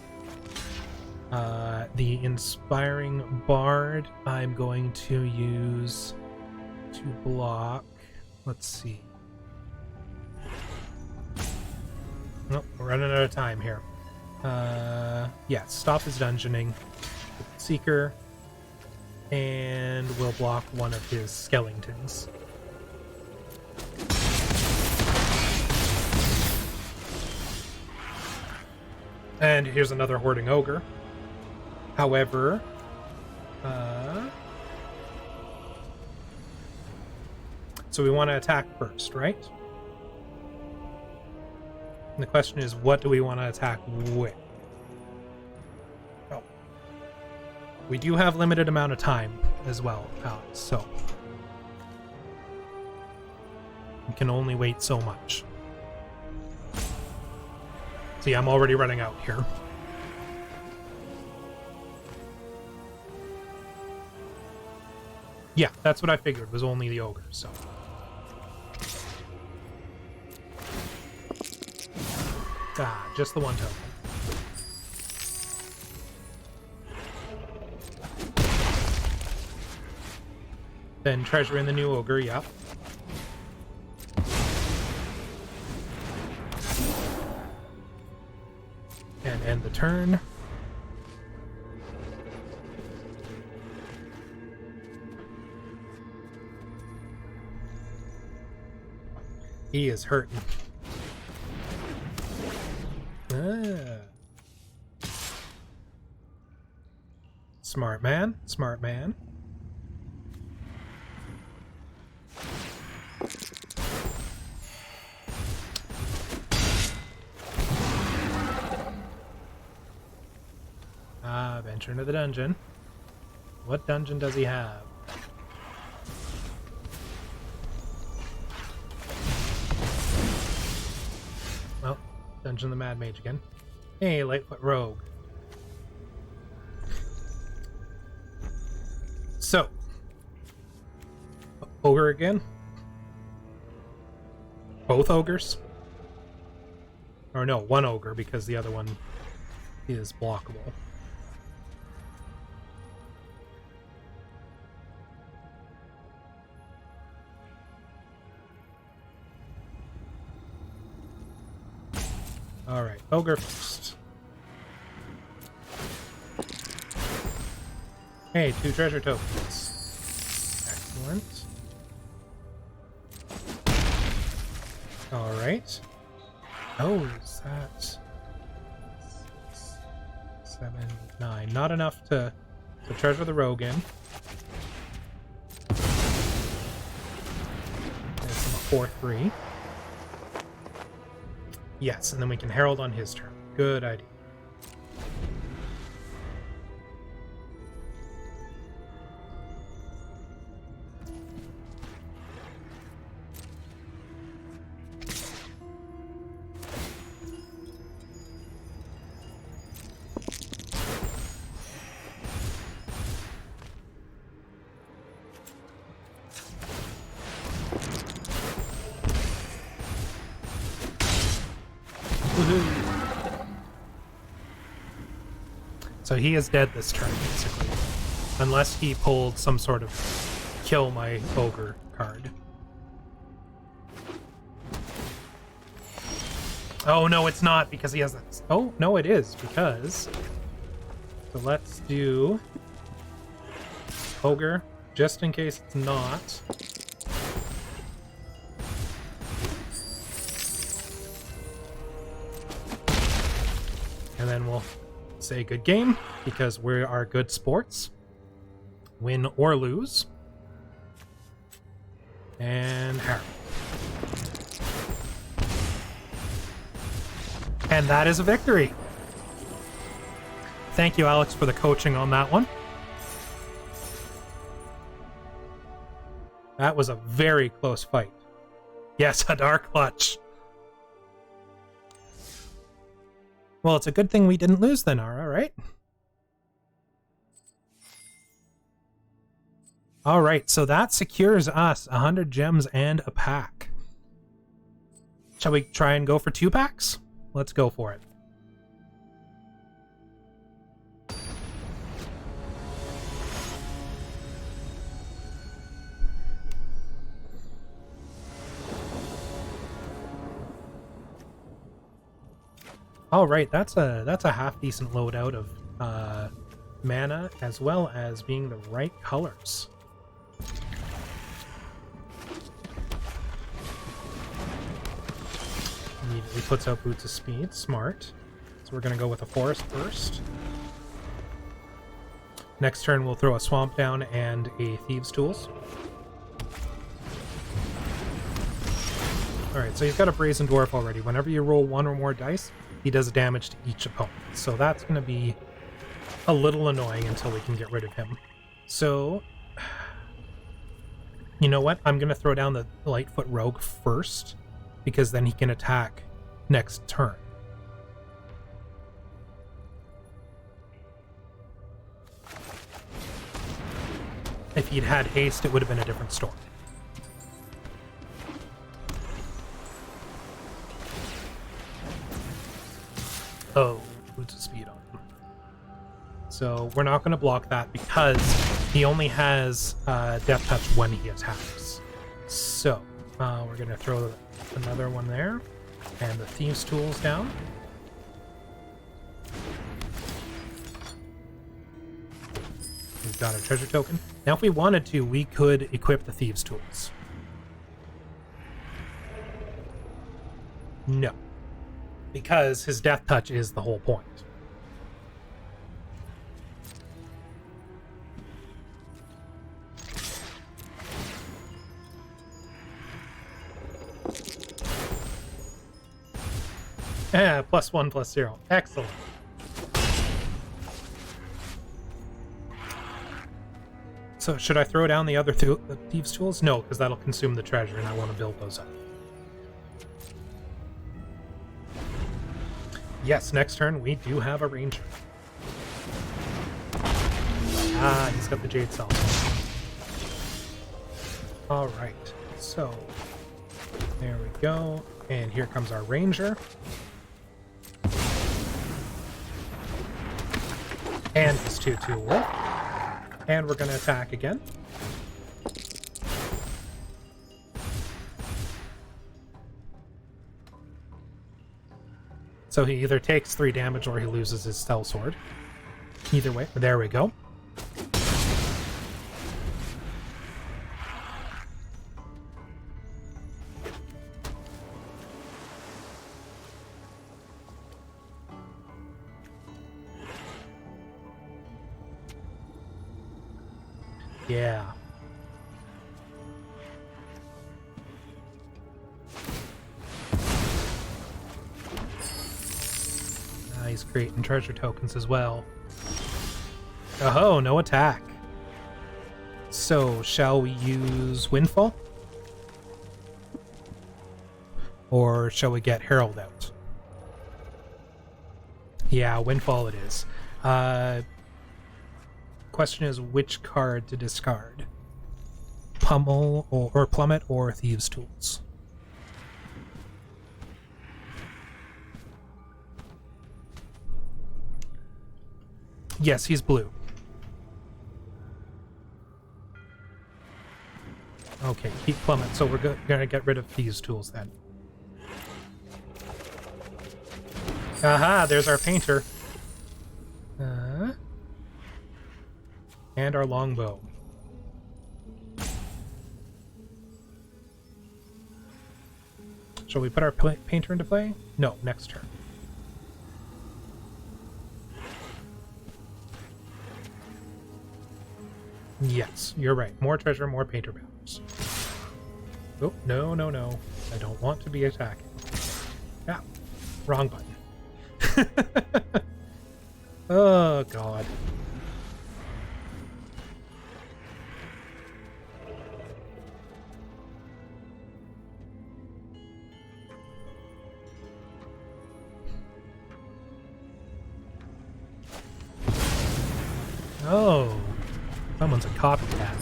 The Inspiring Bard I'm going to use to block... Let's see. Nope, we're running out of time here. Yeah, stop his dungeoning with Seeker, and we'll block one of his skeletons. And here's another Hoarding Ogre. However, so we want to attack first, right? And the question is, what do we want to attack with? Oh. We do have limited amount of time as well, Alex, so we can only wait so much. See, I'm already running out here. Yeah, that's what I figured, was only the ogre, so. Ah, just the one token. Then treasure in the new ogre, yep. And end the turn. He is hurting. Smart man, smart man. Venture into the dungeon. What dungeon does he have? Well, Dungeon of the Mad Mage again. Hey, Lightfoot Rogue. So, ogre again? Both ogres? Or no, one ogre because the other one is blockable. Alright, ogre first. Hey, 2 treasure tokens. Excellent. Alright. Oh, is that 7, 9? Not enough to treasure the rogue in. There's a 4-3. Yes, and then we can herald on his turn. Good idea. So he is dead this turn, basically. Unless he pulled some sort of kill my ogre card. Oh, no, it's not, because he has a... Oh, no, it is, because... So let's do... ogre, just in case it's not. And then we'll say good game, because we are good sports. Win or lose. And Harry. And that is a victory. Thank you, Alex, for the coaching on that one. That was a very close fight. Yes, a dark clutch. Well, it's a good thing we didn't lose then, Ara, right? Alright, so that secures us 100 gems and a pack. Shall we try and go for 2 packs? Let's go for it. All right, that's a half decent loadout of mana, as well as being the right colors. Immediately puts out Boots of Speed. Smart. So we're going to go with a Forest first. Next turn, we'll throw a Swamp down and a Thieves' Tools. Alright, so you've got a Brazen Dwarf already. Whenever you roll one or more dice, he does damage to each opponent. So that's going to be a little annoying until we can get rid of him. So, you know what? I'm going to throw down the Lightfoot Rogue first, because then he can attack next turn. If he'd had haste, it would have been a different story. Oh, Boots of Speed on him. So we're not going to block that because he only has Death Touch when he attacks. So we're going to throw another one there, and the Thieves' Tools down. We've got our treasure token. Now if we wanted to, we could equip the Thieves' Tools. No. Because his Death Touch is the whole point. Yeah, +1/+0. Excellent. So should I throw down the other Thieves' Tools? No, because that'll consume the treasure and I want to build those up. Yes, next turn we do have a Ranger. Ah, he's got the Jade Cell. Alright, so there we go. And here comes our Ranger. And his 2/2 Wolf. And we're going to attack again. So he either takes 3 damage or he loses his Cell Sword. Either way, there we go. Yeah. He's creating treasure tokens as well. Oh, no attack. So, shall we use Windfall? Or shall we get Herald out? Yeah, Windfall it is. Question is which card to discard. Pummel or Plummet or Thieves' Tools. Yes, he's blue. Okay, keep Plummet, so we're gonna get rid of Thieves' Tools then. Aha, there's our painter. And our longbow. Shall we put our painter into play? No, next turn. Yes, you're right. More treasure, more painter powers. Oh, no, no, no. I don't want to be attacking. Ah, wrong button. Oh, God. Oh, someone's a copycat.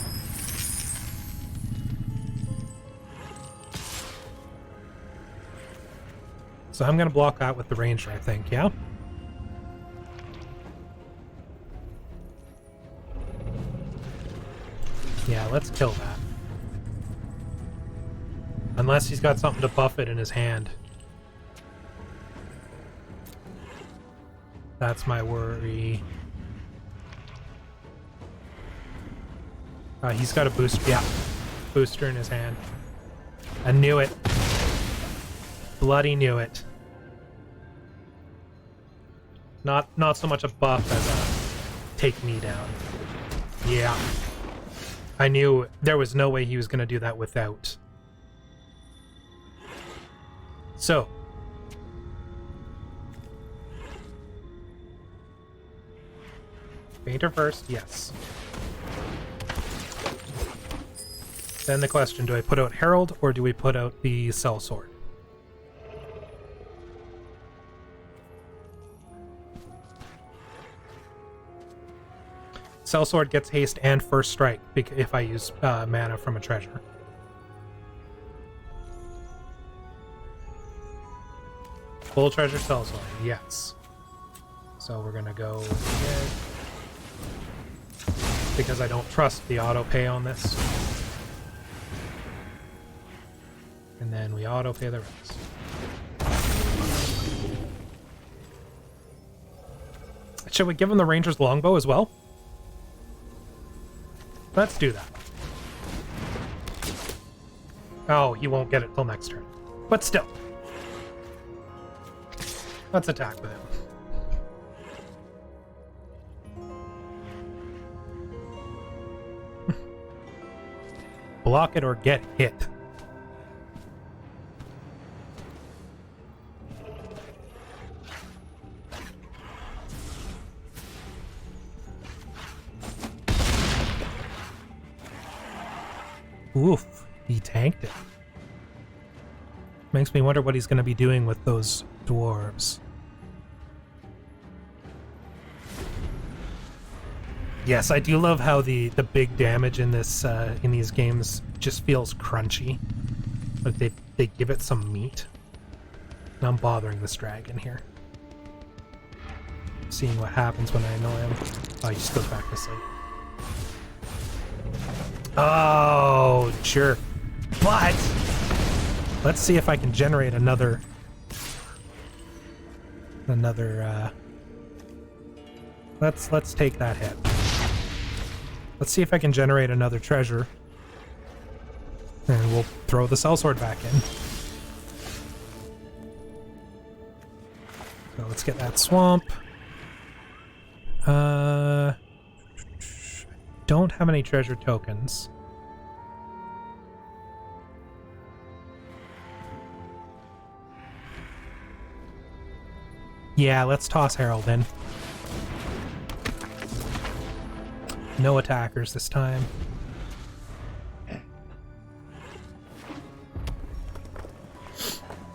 So I'm going to block that with the Ranger, I think, yeah? Yeah, let's kill that. Unless he's got something to buff it in his hand. That's my worry. He's got a boost. Yeah, booster in his hand. I knew it. Bloody knew it. Not so much a buff as a take me down. Yeah. I knew there was no way he was going to do that without. So. Painter first, yes. Then the question, do I put out Herald or do we put out the Sellsword? Sellsword gets haste and first strike if I use mana from a treasure. Full treasure Sellsword, yes. So we're gonna go ahead. Because I don't trust the auto pay on this. And then we auto pay the rest. Should we give him the Ranger's Longbow as well? Let's do that. Oh, he won't get it till next turn. But still. Let's attack with him. Block it or get hit. Oof, he tanked it. Makes me wonder what he's going to be doing with those dwarves. Yes, I do love how the big damage in this in these games just feels crunchy. Like they give it some meat. And I'm bothering this dragon here. Seeing what happens when I annoy him. Oh, he just goes back to sleep. Oh, sure. But let's see if I can generate another let's take that hit. Let's see if I can generate another treasure. And we'll throw the Sellsword back in. So let's get that swamp. Don't have any treasure tokens. Yeah, let's toss Herald in. No attackers this time.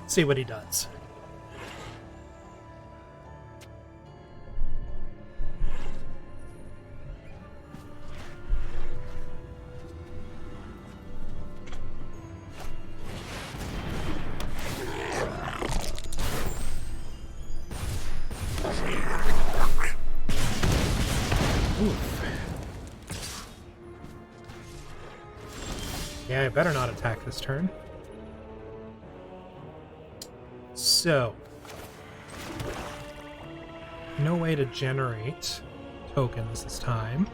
See what he does. Yeah, I better not attack this turn. So, no way to generate tokens this time.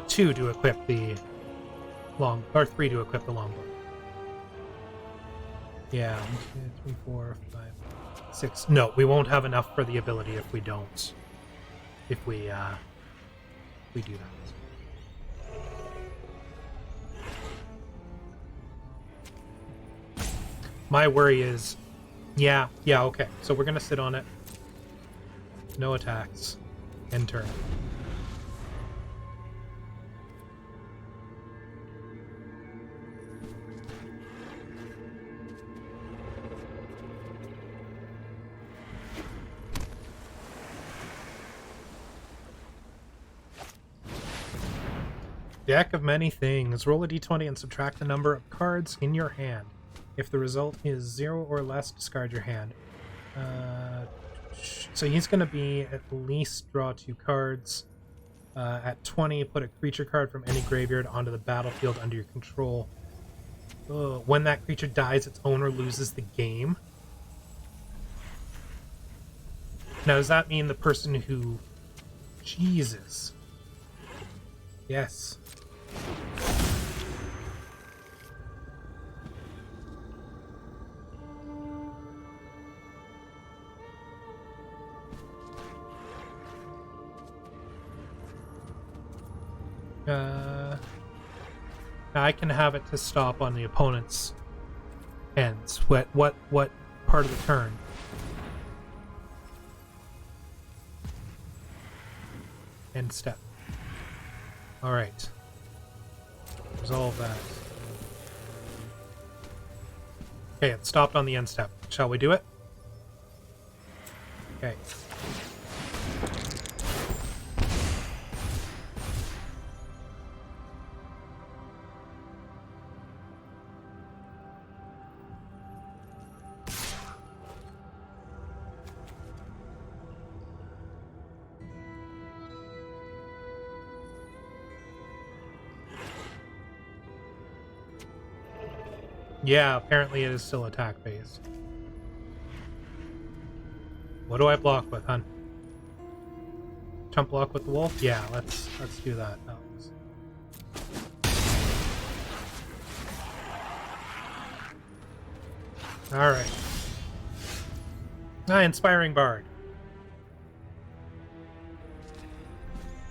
Two to equip the or 3 to equip the longbow. Yeah, 1, 2, 3, 4, 5, 6. No, we won't have enough for the ability if we don't. If we do that. My worry is, yeah, okay. So we're gonna sit on it. No attacks. End turn. Deck of many things. Roll a d20 and subtract the number of cards in your hand. If the result is 0 or less, discard your hand. So he's going to be at least draw 2 cards. At 20, put a creature card from any graveyard onto the battlefield under your control. When that creature dies, its owner loses the game. Now, does that mean the person who... Jesus. Yes. I can have it to stop on the opponent's ends. What part of the turn? End step. Alright. Resolve that. Okay, it stopped on the end step. Shall we do it? Okay. Yeah, apparently it is still attack based. What do I block with, hun? Chump block with the wolf? Yeah, let's do that. Alright. Inspiring Bard.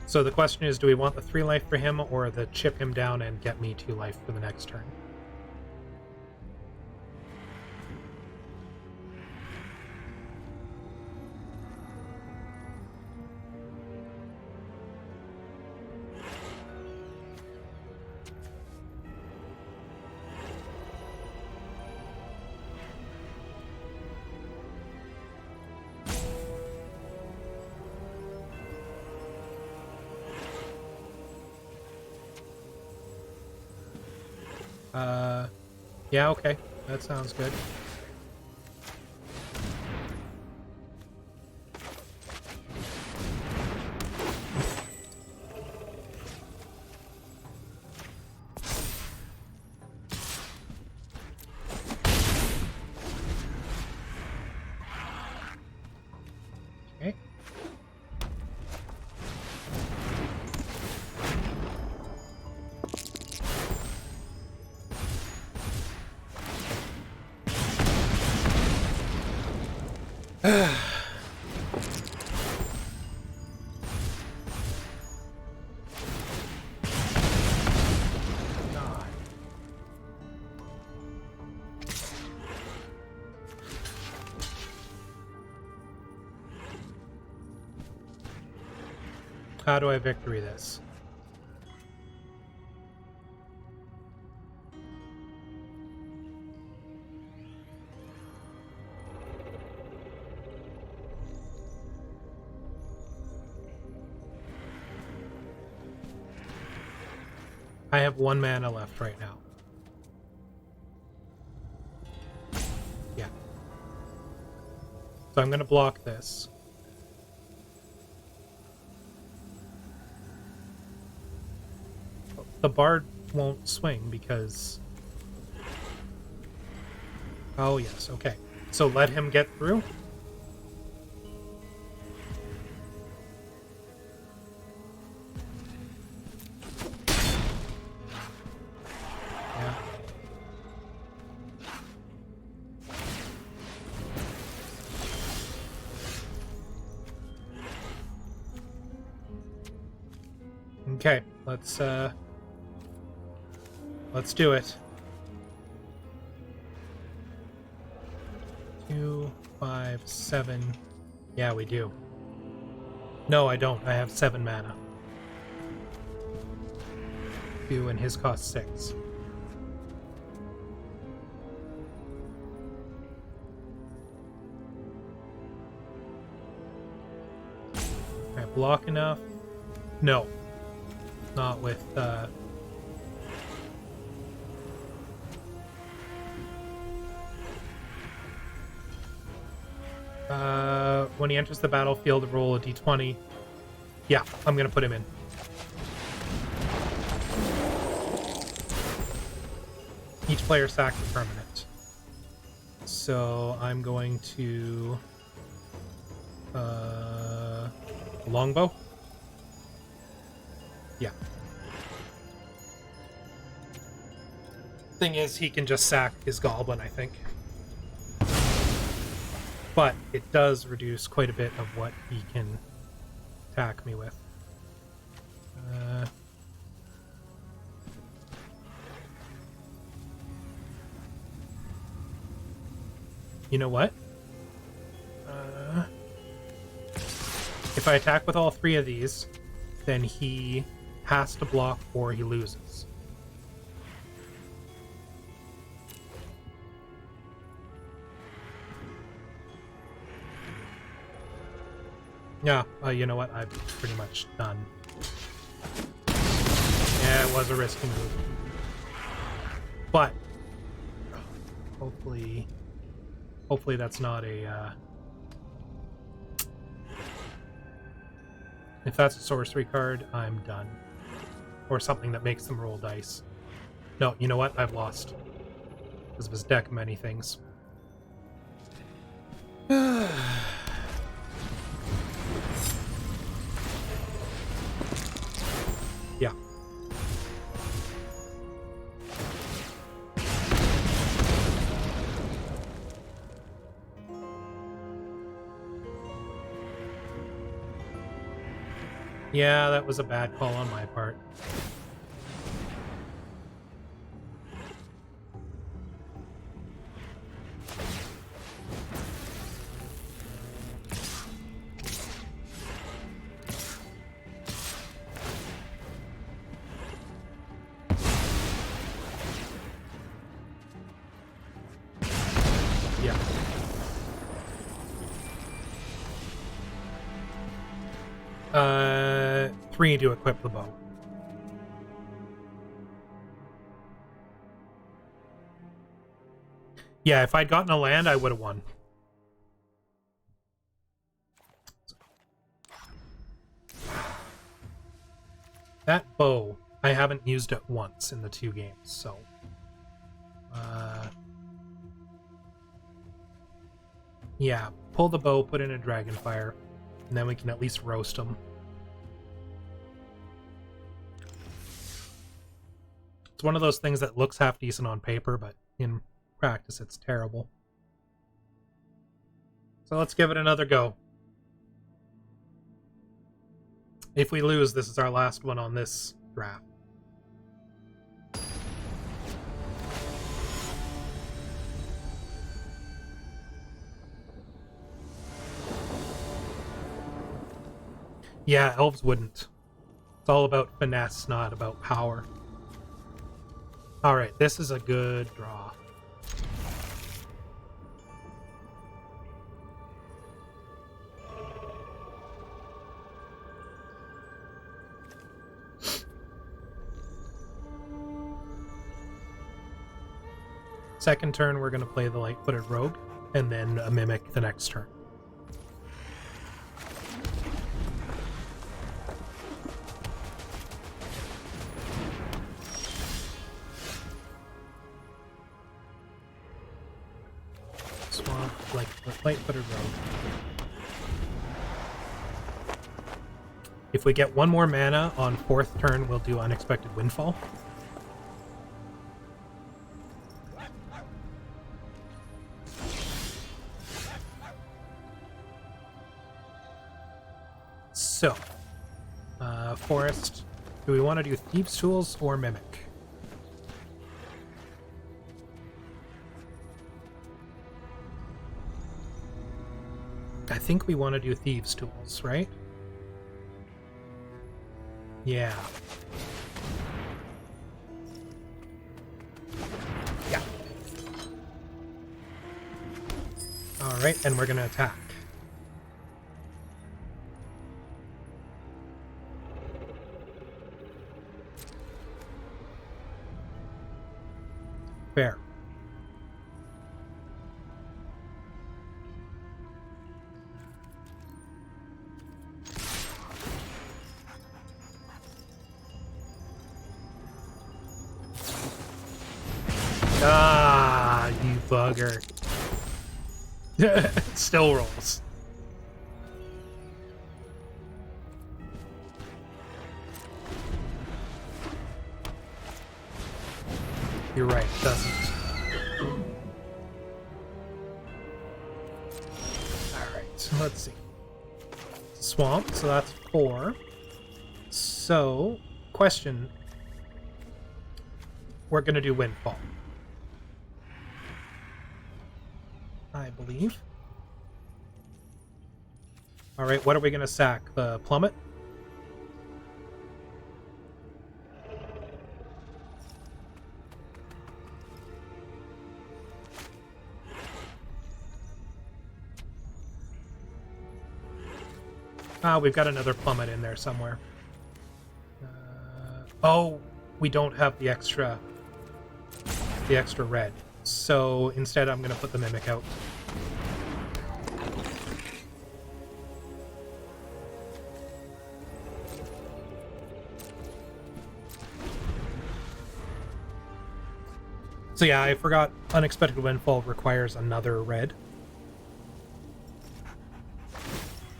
So the question is, do we want the 3 life for him or the chip him down and get me 2 life for the next turn? Yeah, okay. That sounds good. Okay. How do I victory this? I have 1 mana left right now. Yeah. So I'm going to block this. The Bard won't swing because... Oh, yes, okay. So let him get through? Yeah. Okay, let's do it. 2, 5, 7. Yeah, we do. No, I don't. I have 7 mana. 2, and his costs 6. Can I block enough? No. Not with, when he enters the battlefield, roll a d20. Yeah, I'm gonna put him in. Each player sacks a permanent. So I'm going to longbow. Yeah. Thing is, he can just sack his goblin, I think. But it does reduce quite a bit of what he can attack me with. You know what? If I attack with all three of these, then he has to block or he loses. Yeah, you know what? I'm pretty much done. Yeah, it was a risky move. But hopefully that's not a if that's a sorcery card, I'm done. Or something that makes them roll dice. No, you know what? I've lost. Because of his deck, many things. Yeah. Yeah, that was a bad call on my part. Yeah. Three to equip the bow. Yeah, if I'd gotten a land, I would have won. That bow, I haven't used it once in the 2 games, so... yeah, pull the bow, put in a Dragonfire, and then we can at least roast them. It's one of those things that looks half decent on paper, but in practice it's terrible. So let's give it another go. If we lose, this is our last one on this draft. Yeah, elves wouldn't. It's all about finesse, not about power. Alright, this is a good draw. Second turn, we're going to play the Light-Footed Rogue, and then a Mimic the next turn. Swamp, Light-Footed Rogue. If we get one more mana on 4th turn, we'll do Unexpected Windfall. So, Forest, do we want to do Thieves' Tools or Mimic? I think we want to do Thieves' Tools, right? Yeah. Yeah. Alright, and we're going to attack. Fair. bugger. Still rolls. You're right, it doesn't. Alright, let's see. Swamp, so that's 4. So, question. We're gonna do Windfall, I believe. Alright, what are we gonna sack? The Plummet? Ah, we've got another Plummet in there somewhere. Oh, we don't have the extra red. So instead I'm going to put the Mimic out. So yeah, I forgot Unexpected Windfall requires another red.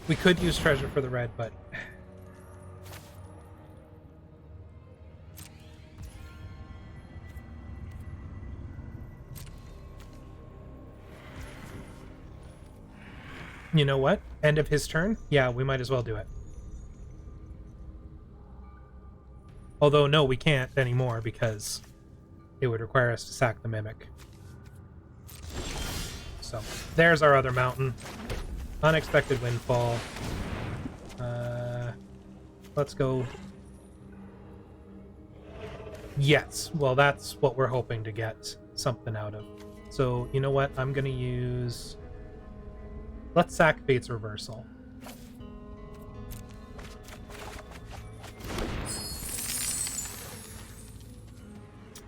We could use treasure for the red, but... You know what? End of his turn? Yeah, we might as well do it. Although, no, we can't anymore because it would require us to sack the Mimic. So, there's our other mountain. Unexpected Windfall. Let's go. Yes, well, that's what we're hoping to get something out of. So, you know what? I'm going to use... Let's sack Fate's Reversal.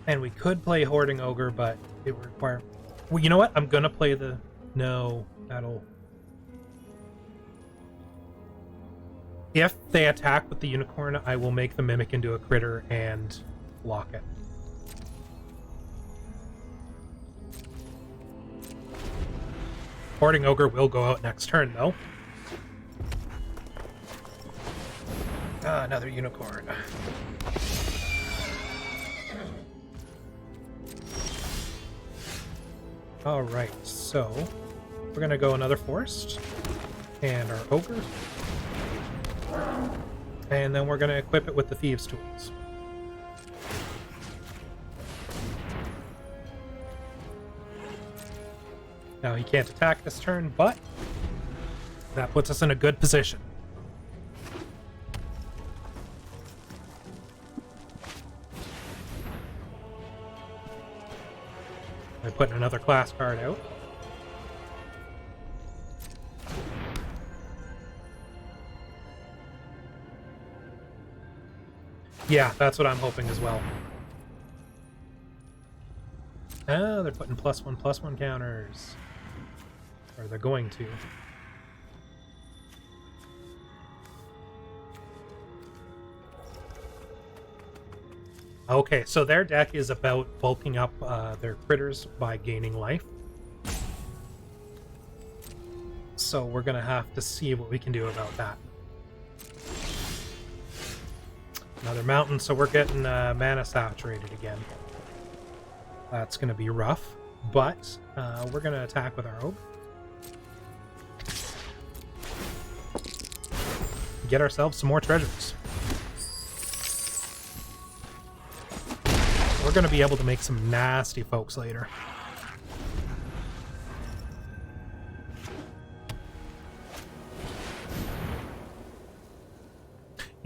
And we could play Hoarding Ogre, but it would require... Well, you know what? I'm going to play the... No, that'll... If they attack with the Unicorn, I will make the Mimic into a critter and block it. Hoarding Ogre will go out next turn, though. Ah, another Unicorn. Alright, so we're going to go another Forest and our Ogre. And then we're going to equip it with the Thieves' Tools. Now he can't attack this turn, but that puts us in a good position. By putting another class card out. Yeah, that's what I'm hoping as well. Ah, they're putting +1/+1 counters. Or they're going to. Okay, so their deck is about bulking up their critters by gaining life. So we're going to have to see what we can do about that. Another mountain, so we're getting mana saturated again. That's going to be rough, but we're going to attack with our Ogre. Get ourselves some more treasures. We're going to be able to make some nasty folks later.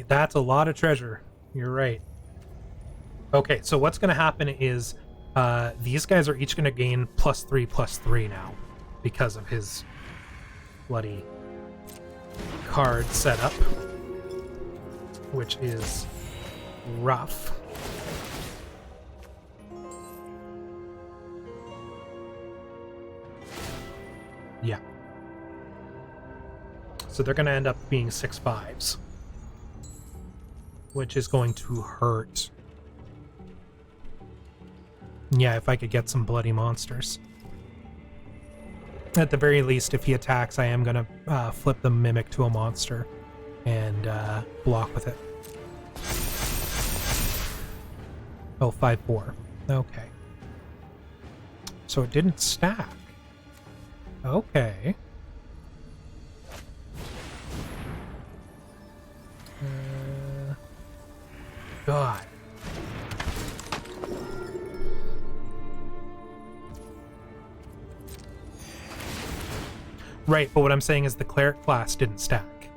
That's a lot of treasure. You're right. Okay, so what's going to happen is these guys are each going to gain +3/+3 now because of his bloody card setup, which is rough. Yeah. So they're going to end up being 6/5s. Which is going to hurt. Yeah, if I could get some bloody monsters. At the very least, if he attacks, I am going to flip the Mimic to a monster and block with it. Oh, 5-4. Okay. So it didn't stack. Okay. God. Right, but what I'm saying is the cleric class didn't stack.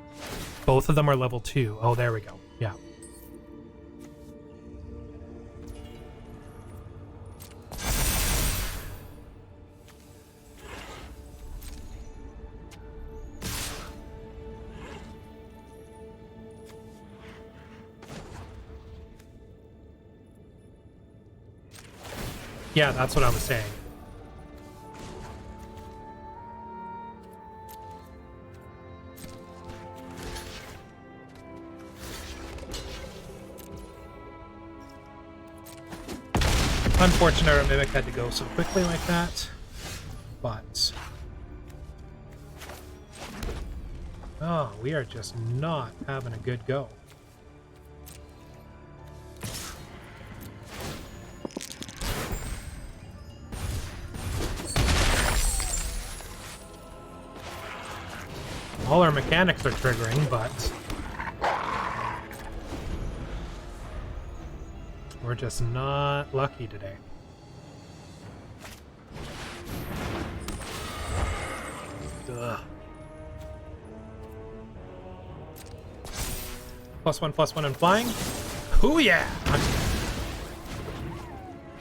Both of them are level 2. Oh, there we go. Yeah. Yeah, that's what I was saying. Unfortunate our Mimic had to go so quickly like that, but... Oh, we are just not having a good go. All our mechanics are triggering, but... we're just not lucky today. Ugh. +1/+1 and flying. Ooh yeah!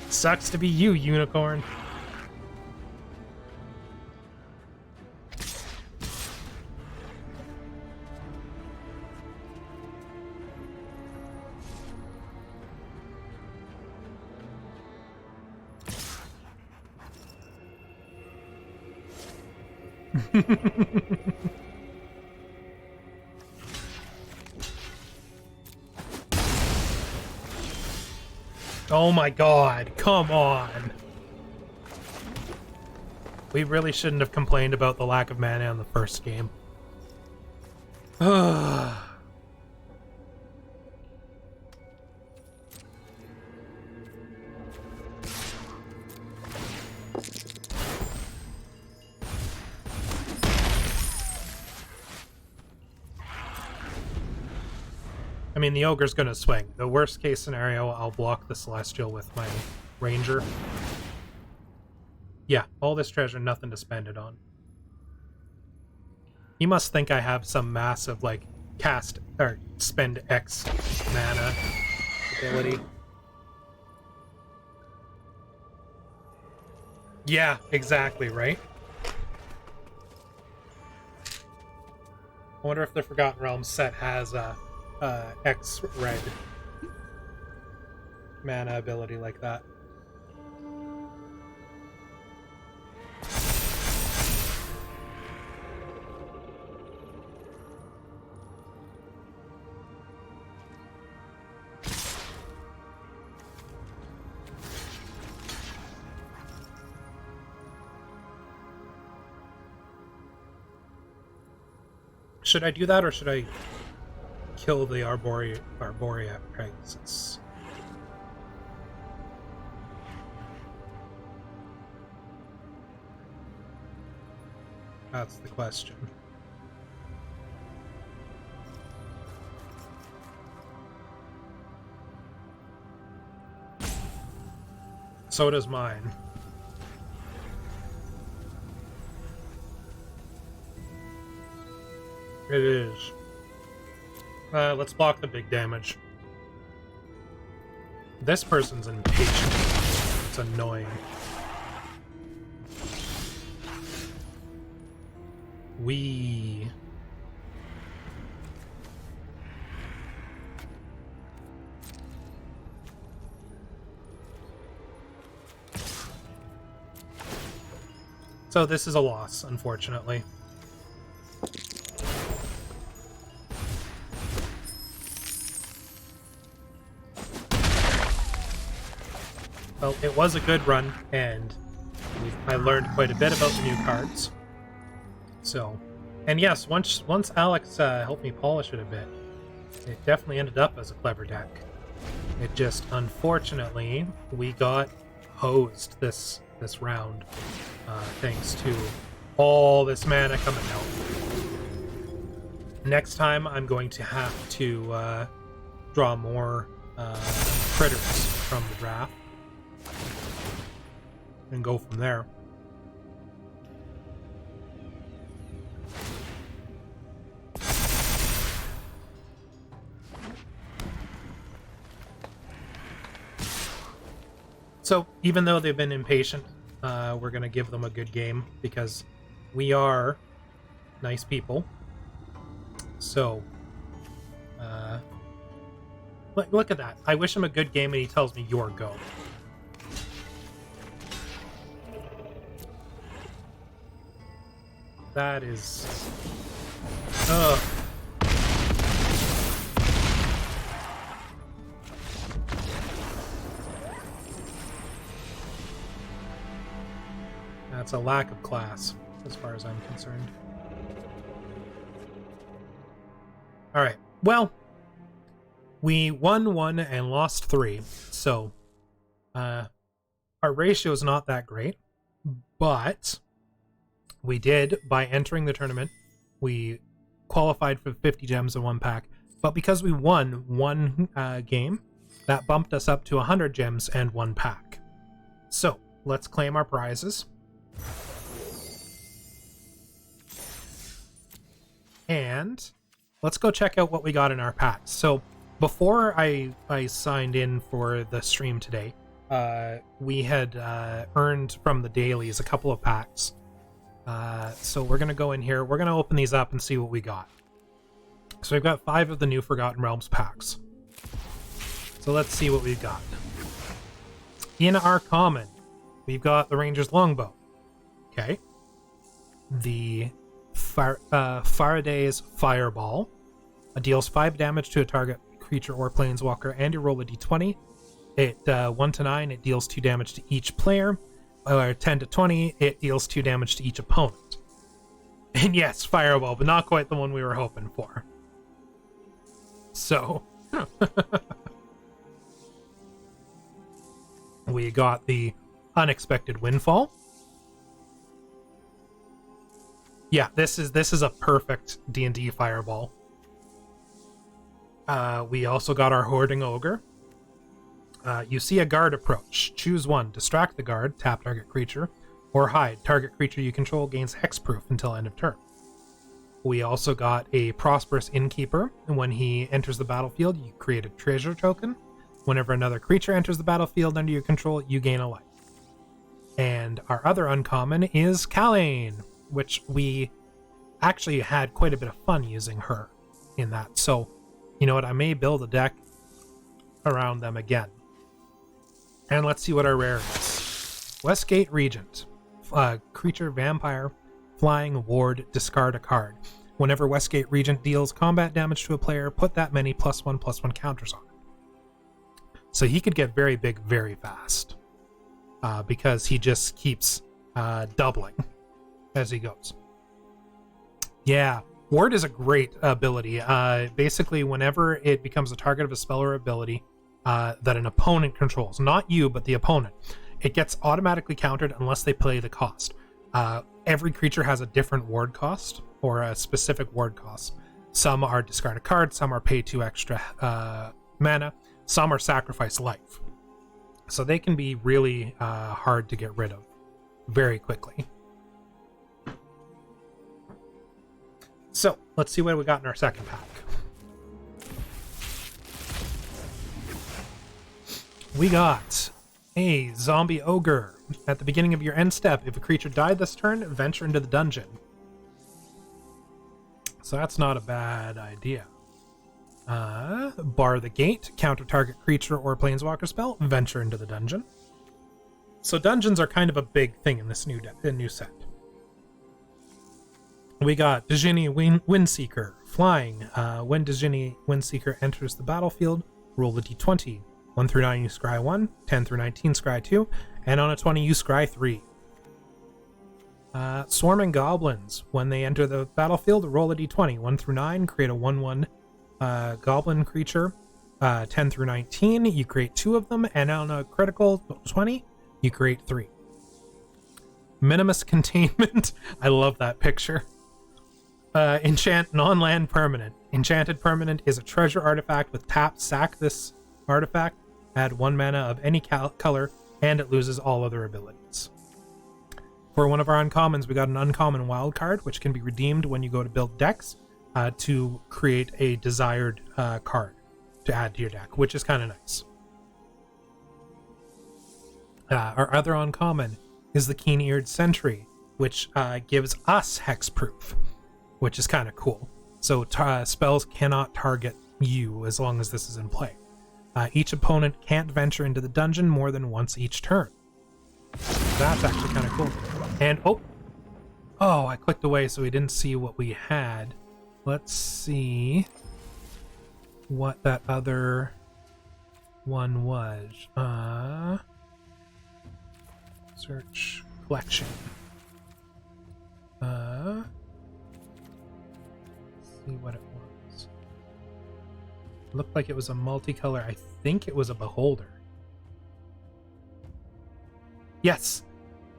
Sucks to be you, unicorn. Oh my god, come on! We really shouldn't have complained about the lack of mana in the first game. I mean, the ogre's gonna swing. The worst case scenario, I'll block the celestial with my ranger. Yeah, all this treasure, nothing to spend it on. He must think I have some massive, like, cast or spend X mana ability. Yeah, exactly, right? I wonder if the Forgotten Realms set has a X red mana ability like that. Should I do that, or should I kill the Arborea Pegasus? That's the question. So does mine. It is. Let's block the big damage. This person's impatient. It's annoying. We... So this is a loss, unfortunately. Well, it was a good run, and I learned quite a bit about the new cards. So, and yes, once Alex helped me polish it a bit, it definitely ended up as a clever deck. It just, unfortunately, we got hosed this round, thanks to all this mana coming out. Next time, I'm going to have to draw more critters from the draft and go from there. So even though they've been impatient, we're going to give them a good game because we are nice people. So, look at that. I wish him a good game and he tells me your go. That is... Ugh. That's a lack of class, as far as I'm concerned. Alright, well, we won 1 and lost 3, so our ratio is not that great, but we did, by entering the tournament, we qualified for 50 gems in 1 pack, but because we won 1 game, that bumped us up to 100 gems and 1 pack. So, let's claim our prizes. And let's go check out what we got in our packs. So before I signed in for the stream today, we had earned from the dailies a couple of packs. So we're going to go in here. We're going to open these up and see what we got. So we've got 5 of the new Forgotten Realms packs. So let's see what we've got. In our common, we've got the Ranger's Longbow. Okay. The Faraday's Fireball. It deals 5 damage to a target creature or planeswalker, and you roll a d20. At 1 to 9, it deals 2 damage to each player. Or 10 to 20, it deals 2 damage to each opponent. And yes, Fireball, but not quite the one we were hoping for. So, we got the Unexpected Windfall. Yeah, this is a perfect D&D Fireball. We also got our Hoarding Ogre. You see a guard approach. Choose one. Distract the guard, tap target creature, or hide. Target creature you control gains hexproof until end of turn. We also got a Prosperous Innkeeper. When he enters the battlefield, you create a treasure token. Whenever another creature enters the battlefield under your control, you gain a life. And our other uncommon is Kalain, which we actually had quite a bit of fun using her in that. So, you know what? I may build a deck around them again. And let's see what our rare is. Westgate Regent. Creature, vampire, flying, ward, discard a card. Whenever Westgate Regent deals combat damage to a player, put that many +1/+1 counters on it. So he could get very big very fast. Because he just keeps doubling as he goes. Yeah, Ward is a great ability. Basically, whenever it becomes a target of a spell or ability that an opponent controls, not you, but the opponent, it gets automatically countered unless they play the cost. Every creature has a different ward cost, or a specific ward cost. Some are discard a card, some are pay 2 extra mana, some are sacrifice life. So they can be really hard to get rid of very quickly. So, let's see what we got in our second pack. We got a Zombie Ogre. At the beginning of your end step, if a creature died this turn, venture into the dungeon. So that's not a bad idea. Bar the Gate. Counter target creature or planeswalker spell. Venture into the dungeon. So dungeons are kind of a big thing in this new set. We got Djinni Windseeker. Flying. When Djinni Windseeker enters the battlefield, roll a d20. 1 through 9, you scry 1. 10 through 19, scry 2. And on a 20, you scry 3. Swarming Goblins. When they enter the battlefield, roll a d20. 1 through 9, create a 1/1 goblin creature. 10 through 19, you create 2 of them, and on a critical 20, you create 3. Minimus Containment. I love that picture. Enchant non-land permanent. Enchanted permanent is a treasure artifact with tap. Sack this artifact, add 1 mana of any color, and it loses all other abilities. For one of our uncommons, we got an uncommon wild card, which can be redeemed when you go to build decks to create a desired card to add to your deck, which is kind of nice. Our other uncommon is the Keen-Eared Sentry, which gives us hexproof, which is kind of cool. So spells cannot target you as long as this is in play. Each opponent can't venture into the dungeon more than once each turn. That's actually kind of cool. And oh, I clicked away so we didn't see what we had. Let's see what that other one was. Search collection. See what it was. Looked like it was a multicolor. I think it was a beholder. Yes,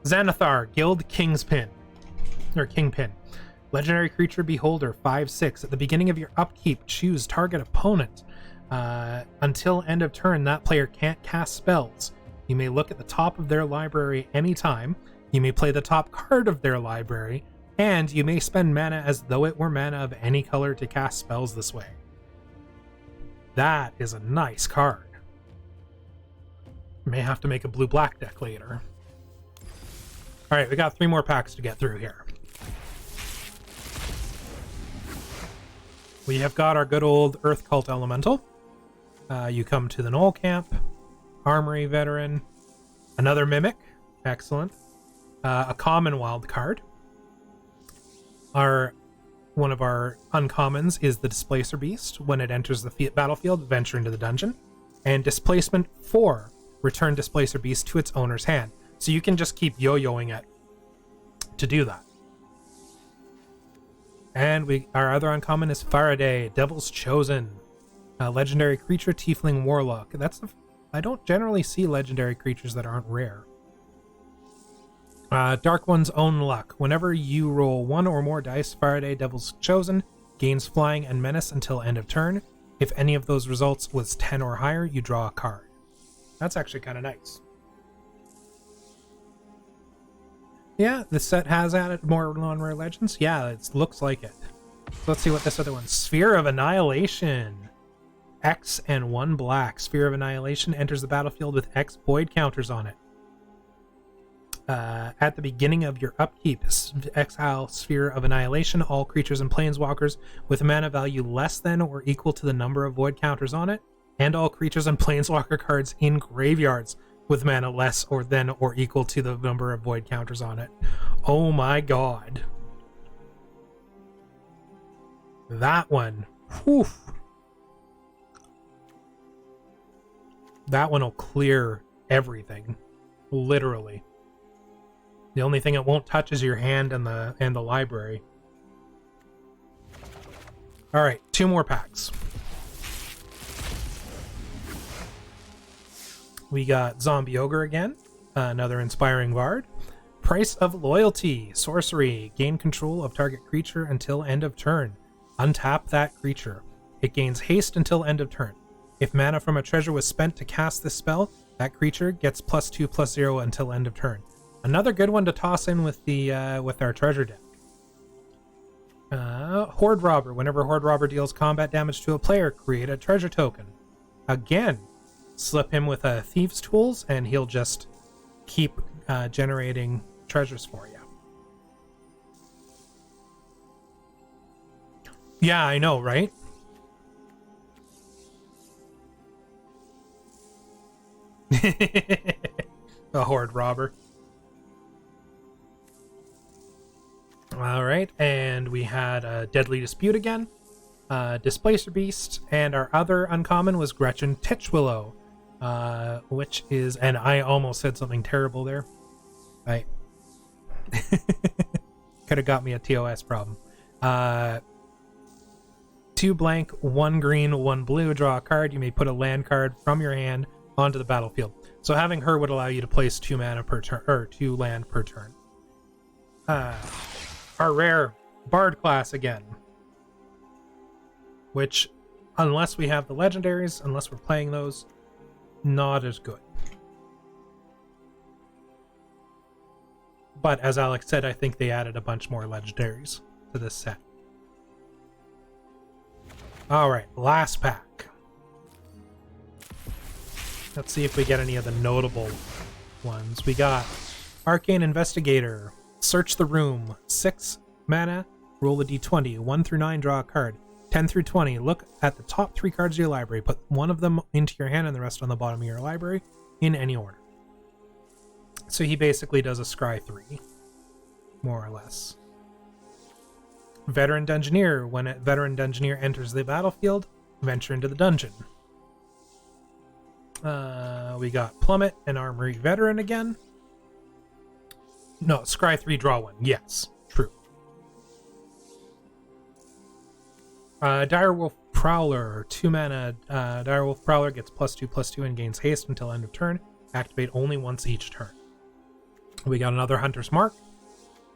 Xanathar, Guild Kingpin. Legendary creature beholder, 5/6. At the beginning of your upkeep, choose target opponent. Until end of turn, that player can't cast spells. You may look at the top of their library anytime. You may play the top card of their library, and you may spend mana as though it were mana of any color to cast spells this way. That is a nice card. May have to make a blue-black deck later. Alright, we got 3 more packs to get through here. We have got our good old Earth Cult Elemental. You come to the Knoll Camp. Armory Veteran. Another Mimic. Excellent. A common wild card. One of our uncommons is the Displacer Beast. When it enters the battlefield, venture into the dungeon. And Displacement 4. Return Displacer Beast to its owner's hand. So you can just keep yo-yoing it to do that. And our other uncommon is Faraday, Devil's Chosen. Legendary creature, Tiefling Warlock. I don't generally see legendary creatures that aren't rare. Dark One's Own Luck. Whenever you roll 1 or more dice, Faraday, Devil's Chosen gains flying and menace until end of turn. If any of those results was 10 or higher, you draw a card. That's actually kind of nice. Yeah, this set has added more non-rare legends. Yeah, it looks like it. So let's see what this other one. Sphere of Annihilation. X and 1 black. Sphere of Annihilation enters the battlefield with X void counters on it. At the beginning of your upkeep, exile Sphere of Annihilation. All creatures and planeswalkers with mana value less than or equal to the number of void counters on it, and all creatures and planeswalker cards in graveyards with mana less or than or equal to the number of void counters on it. Oh my god. That one. Whew. That one will clear everything. Literally. The only thing it won't touch is your hand and the library. Alright, 2 more packs. We got Zombie Ogre again, another Inspiring Bard. Price of Loyalty, sorcery, gain control of target creature until end of turn. Untap that creature. It gains haste until end of turn. If mana from a treasure was spent to cast this spell, that creature gets +2/+0 until end of turn. Another good one to toss in with with our treasure deck. Horde Robber. Whenever Horde Robber deals combat damage to a player, create a treasure token. Again, slip him with Thieves' Tools, and he'll just keep generating treasures for you. Yeah, I know, right? A Horde Robber. Alright, and we had a Deadly Dispute again, Displacer Beast, and our other uncommon was Gretchen Titchwillow, which is, and I almost said something terrible there. Right. Could have got me a TOS problem. 2 blank, 1 green, 1 blue. Draw a card. You may put a land card from your hand onto the battlefield. So having her would allow you to place 2 mana per turn, or 2 land per turn. Our rare Bard class again. Which, unless we have the legendaries, unless we're playing those, not as good. But as Alex said, I think they added a bunch more legendaries to this set. Alright, last pack. Let's see if we get any of the notable ones. We got Arcane Investigator, Search the Room, 6 mana, roll a d20, 1 through 9, draw a card. 10 through 20, look at the top 3 cards of your library, put one of them into your hand and the rest on the bottom of your library in any order. So he basically does a Scry 3, more or less. Veteran Dungeoneer, when a Veteran Dungeoneer enters the battlefield, venture into the dungeon. We got Plummet and Armory Veteran again. No, Scry 3, draw 1. Yes, true. Direwolf Prowler, 2 mana. Direwolf Prowler gets +2/+2 and gains haste until end of turn. Activate only once each turn. We got another Hunter's Mark.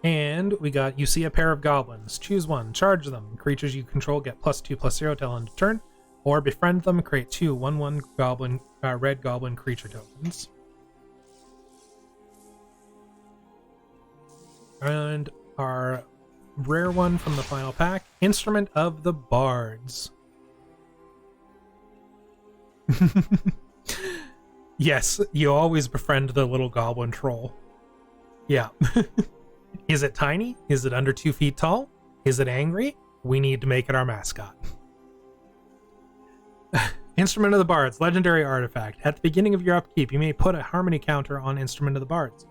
And we got, you see a pair of goblins. Choose one, charge them. Creatures you control get +2/+0 till end of turn. Or befriend them, create 2 1/1 goblin, red goblin creature tokens. And our rare one from the final pack, Instrument of the Bards. Yes, you always befriend the little goblin troll. Yeah. Is it tiny? Is it under 2 feet tall? Is it angry? We need to make it our mascot. Instrument of the Bards, legendary artifact. At the beginning of your upkeep, you may put a harmony counter on Instrument of the Bards.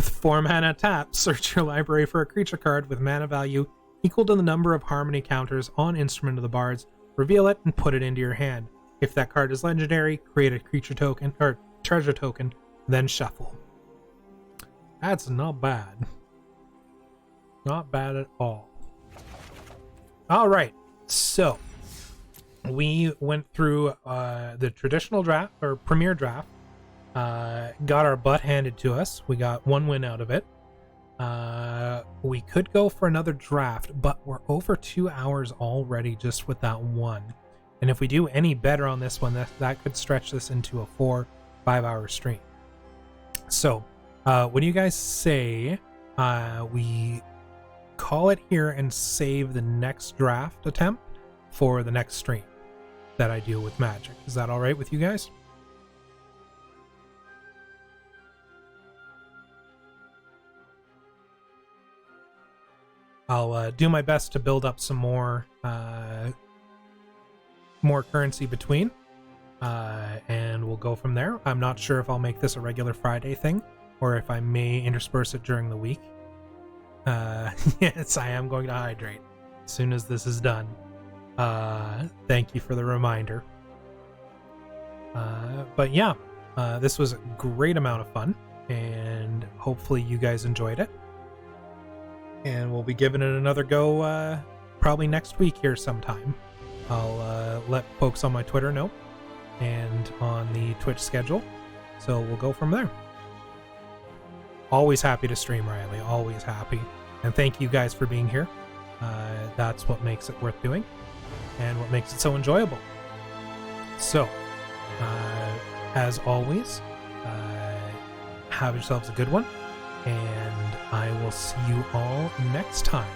4 mana tap, search your library for a creature card with mana value equal to the number of harmony counters on Instrument of the Bards, reveal it, and put it into your hand. If that card is legendary, create a creature token, or treasure token, then shuffle. That's not bad. Not bad at all. Alright, so we went through the traditional draft, or premier draft, got our butt handed to us. We got 1 win out of it. We could go for another draft, but we're over 2 hours already just with that one. And if we do any better on this one, that could stretch this into a 4-5 hour stream. So, what do you guys say we call it here and save the next draft attempt for the next stream that I do with Magic? Is that all right with you guys? I'll do my best to build up some more currency between, and we'll go from there. I'm not sure if I'll make this a regular Friday thing, or if I may intersperse it during the week. Yes, I am going to hydrate as soon as this is done. Thank you for the reminder. But yeah, this was a great amount of fun, and hopefully you guys enjoyed it. And we'll be giving it another go probably next week here sometime. I'll let folks on my Twitter know and on the Twitch schedule. So we'll go from there. Always happy to stream, Riley. Always happy. And thank you guys for being here. That's what makes it worth doing and what makes it so enjoyable. So, as always, have yourselves a good one. And I will see you all next time.